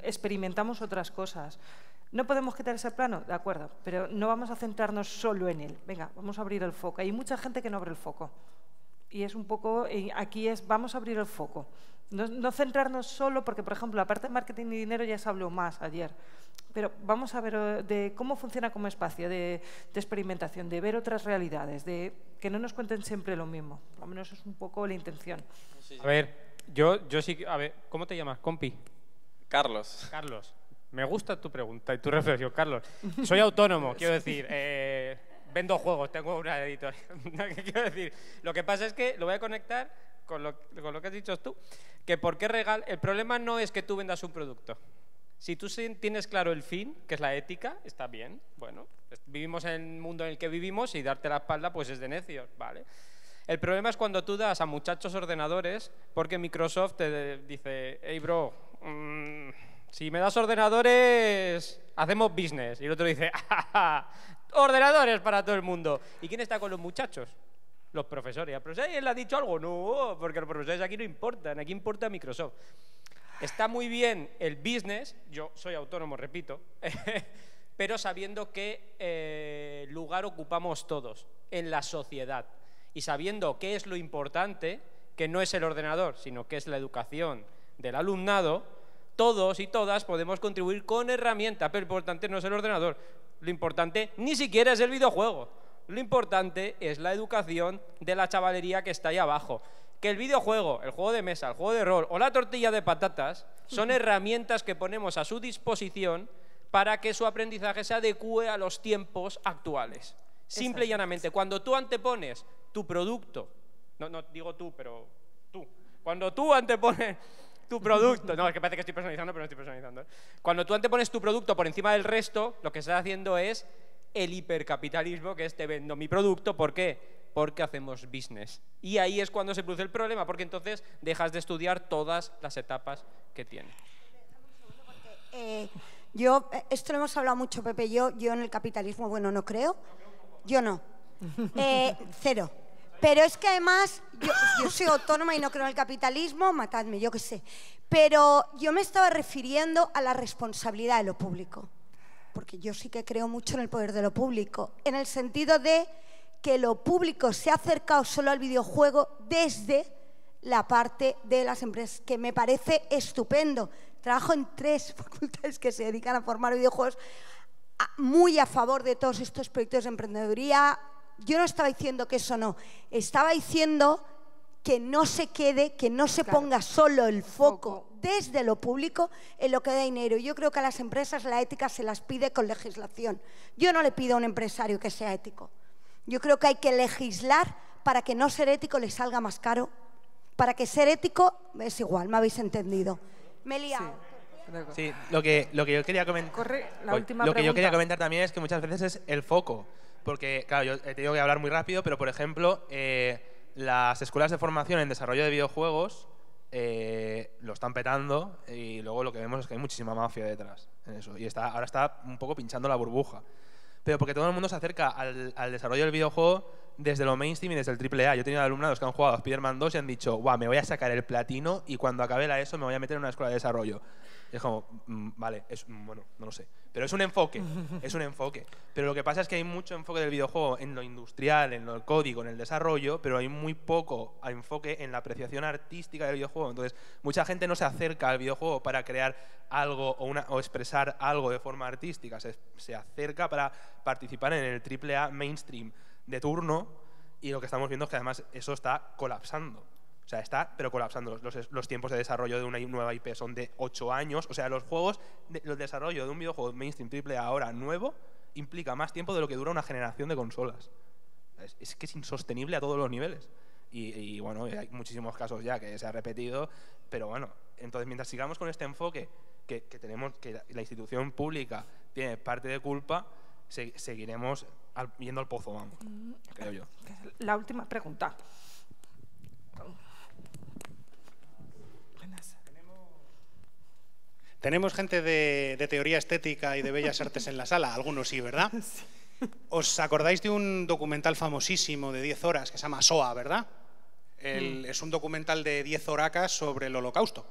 experimentamos otras cosas. No podemos quitar ese plano, de acuerdo, pero no vamos a centrarnos solo en él. Venga, vamos a abrir el foco. Hay mucha gente que no abre el foco. Y es un poco, aquí es, vamos a abrir el foco. No centrarnos solo, porque por ejemplo la parte de marketing y dinero ya se habló más ayer, pero vamos a ver de cómo funciona como espacio de experimentación, de ver otras realidades, de que no nos cuenten siempre lo mismo. Por lo menos es un poco la intención. A ver, yo sí, a ver, ¿cómo te llamas, compi? Carlos. Carlos, me gusta tu pregunta y tu reflexión, Carlos. Soy autónomo, quiero decir, vendo juegos, tengo una editorial. Quiero decir, lo que pasa es que lo voy a conectar con lo que has dicho tú, que por qué el problema no es que tú vendas un producto. Si tú tienes claro el fin, que es la ética, está bien. Bueno, vivimos en el mundo en el que vivimos y darte la espalda pues es de necios, ¿vale? El problema es cuando tú das a muchachos ordenadores porque Microsoft te dice, hey bro, si me das ordenadores, hacemos business. Y el otro dice, ordenadores para todo el mundo. ¿Y quién está con los muchachos? Los profesores. ¿El profesor él ha dicho algo? No, porque los profesores aquí no importan, aquí importa Microsoft. Está muy bien el business, yo soy autónomo, repito, pero sabiendo qué lugar ocupamos todos en la sociedad y sabiendo qué es lo importante, que no es el ordenador, sino que es la educación del alumnado, todos y todas podemos contribuir con herramientas, pero lo importante no es el ordenador, lo importante ni siquiera es el videojuego. Lo importante es la educación de la chavalería que está ahí abajo. Que el videojuego, el juego de mesa, el juego de rol o la tortilla de patatas son herramientas que ponemos a su disposición para que su aprendizaje se adecue a los tiempos actuales. Simple y llanamente. Cuando tú antepones tu producto, no digo tú, pero tú. Cuando tú antepones tu producto, no, es que parece que estoy personalizando, pero no estoy personalizando. Cuando tú antepones tu producto por encima del resto, lo que estás haciendo es el hipercapitalismo, que es te vendo mi producto. ¿Por qué? Porque hacemos business. Y ahí es cuando se produce el problema, porque entonces dejas de estudiar todas las etapas que tiene. Esto lo hemos hablado mucho, Pepe. Yo en el capitalismo, bueno, no creo. Yo no. Cero. Pero es que además, yo soy autónoma y no creo en el capitalismo, matadme, yo qué sé. Pero yo me estaba refiriendo a la responsabilidad de lo público. Porque yo sí que creo mucho en el poder de lo público, en el sentido de que lo público se ha acercado solo al videojuego desde la parte de las empresas, que me parece estupendo. Trabajo en 3 facultades que se dedican a formar videojuegos, muy a favor de todos estos proyectos de emprendeduría. Yo no estaba diciendo que eso no, estaba diciendo que no se quede, que no se ponga solo el foco desde lo público en lo que da dinero. Yo creo que a las empresas la ética se las pide con legislación. Yo no le pido a un empresario que sea ético. Yo creo que hay que legislar para que no ser ético le salga más caro, para que ser ético es igual, me habéis entendido. Me he liado. Sí, lo que yo quería comentar. Corre la última Lo que yo quería pregunta. comentar también es que muchas veces es el foco. Porque, claro, yo he tenido que hablar muy rápido, pero por ejemplo, las escuelas de formación en desarrollo de videojuegos lo están petando y luego lo que vemos es que hay muchísima mafia detrás en eso. Y ahora está un poco pinchando la burbuja. Pero porque todo el mundo se acerca al desarrollo del videojuego desde lo mainstream y desde el AAA. Yo he tenido alumnos que han jugado a Spider-Man 2 y han dicho, guau, me voy a sacar el platino y cuando acabe la ESO me voy a meter en una escuela de desarrollo. Y es como, vale, bueno, no lo sé. Pero es un enfoque, es un enfoque. Pero lo que pasa es que hay mucho enfoque del videojuego en lo industrial, en lo código, en el desarrollo, pero hay muy poco enfoque en la apreciación artística del videojuego. Entonces, mucha gente no se acerca al videojuego para crear algo o expresar algo de forma artística. Se acerca para participar en el AAA mainstream de turno y lo que estamos viendo es que además eso está colapsando. O sea, pero colapsando. Los tiempos de desarrollo de una nueva IP son de 8 años. O sea, el desarrollo de un videojuego mainstream AAA ahora nuevo implica más tiempo de lo que dura una generación de consolas. Es que es insostenible a todos los niveles. Y bueno, hay muchísimos casos ya que se ha repetido, pero bueno, entonces mientras sigamos con este enfoque que tenemos, que la institución pública tiene parte de culpa, seguiremos yendo al pozo, vamos, creo yo. La última pregunta. Tenemos gente de teoría estética y de bellas artes en la sala, algunos sí, ¿verdad? Sí. ¿Os acordáis de un documental famosísimo de 10 horas que se llama SOA, verdad? Es un documental de 10 horacas sobre el Holocausto.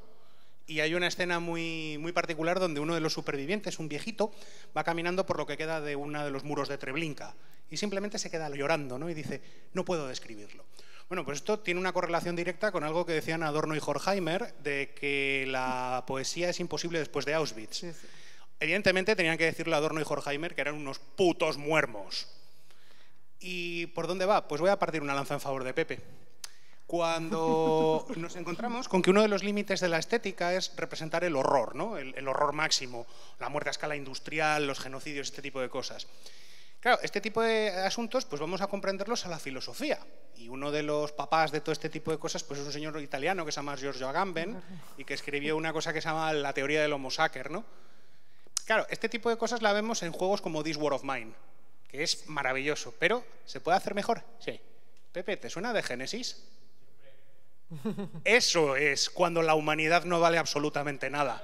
Y hay una escena muy particular donde uno de los supervivientes, un viejito, va caminando por lo que queda de uno de los muros de Treblinka y simplemente se queda llorando, ¿no? Y dice, no puedo describirlo. Bueno, pues esto tiene una correlación directa con algo que decían Adorno y Horkheimer, de que la poesía es imposible después de Auschwitz. Sí, sí. Evidentemente tenían que decirle a Adorno y Horkheimer que eran unos putos muermos. ¿Y por dónde va? Pues voy a partir una lanza en favor de Pepe. Cuando nos encontramos con que uno de los límites de la estética es representar el horror, ¿no? El horror máximo, la muerte a escala industrial, los genocidios, este tipo de cosas. Claro, este tipo de asuntos pues vamos a comprenderlos a la filosofía. Y uno de los papás de todo este tipo de cosas pues es un señor italiano que se llama Giorgio Agamben y que escribió una cosa que se llama la teoría del Homo sacer, ¿no? Claro, este tipo de cosas la vemos en juegos como This War of Mine, que es maravilloso, pero ¿se puede hacer mejor? Sí. Pepe, ¿te suena de Génesis? Eso es cuando la humanidad no vale absolutamente nada.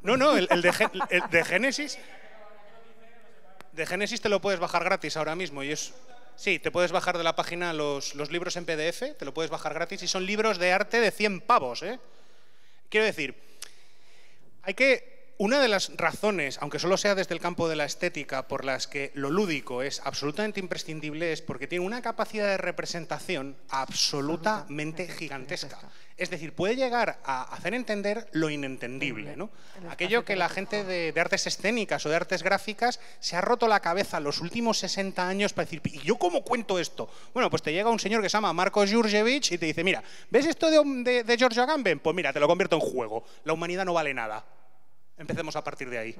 No, el de Génesis... De Génesis te lo puedes bajar gratis ahora mismo. Sí, te puedes bajar de la página los libros en PDF, te lo puedes bajar gratis y son libros de arte de 100 pavos, ¿eh? Quiero decir, una de las razones, aunque solo sea desde el campo de la estética, por las que lo lúdico es absolutamente imprescindible es porque tiene una capacidad de representación absolutamente gigantesca. Es decir, puede llegar a hacer entender lo inentendible, ¿no? Aquello que la gente de artes escénicas o de artes gráficas se ha roto la cabeza los últimos 60 años para decir, ¿y yo cómo cuento esto? Bueno, pues te llega un señor que se llama Marcos Jurjevic y te dice, mira, ¿ves esto de Giorgio Agamben? Pues mira, te lo convierto en juego. La humanidad no vale nada. Empecemos a partir de ahí.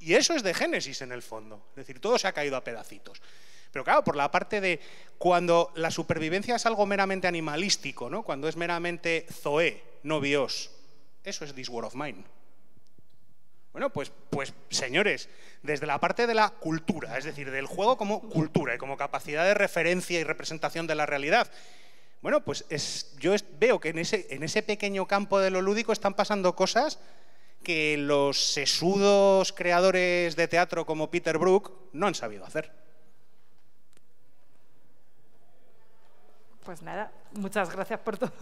Y eso es de Génesis en el fondo. Es decir, todo se ha caído a pedacitos. Pero claro, por la parte de cuando la supervivencia es algo meramente animalístico, ¿no? Cuando es meramente zoé, no bios, eso es This War of Mine. Bueno, pues señores, desde la parte de la cultura, es decir, del juego como cultura y como capacidad de referencia y representación de la realidad, bueno, pues yo veo que en ese pequeño campo de lo lúdico están pasando cosas que los sesudos creadores de teatro como Peter Brook no han sabido hacer. Pues nada, muchas gracias por todo.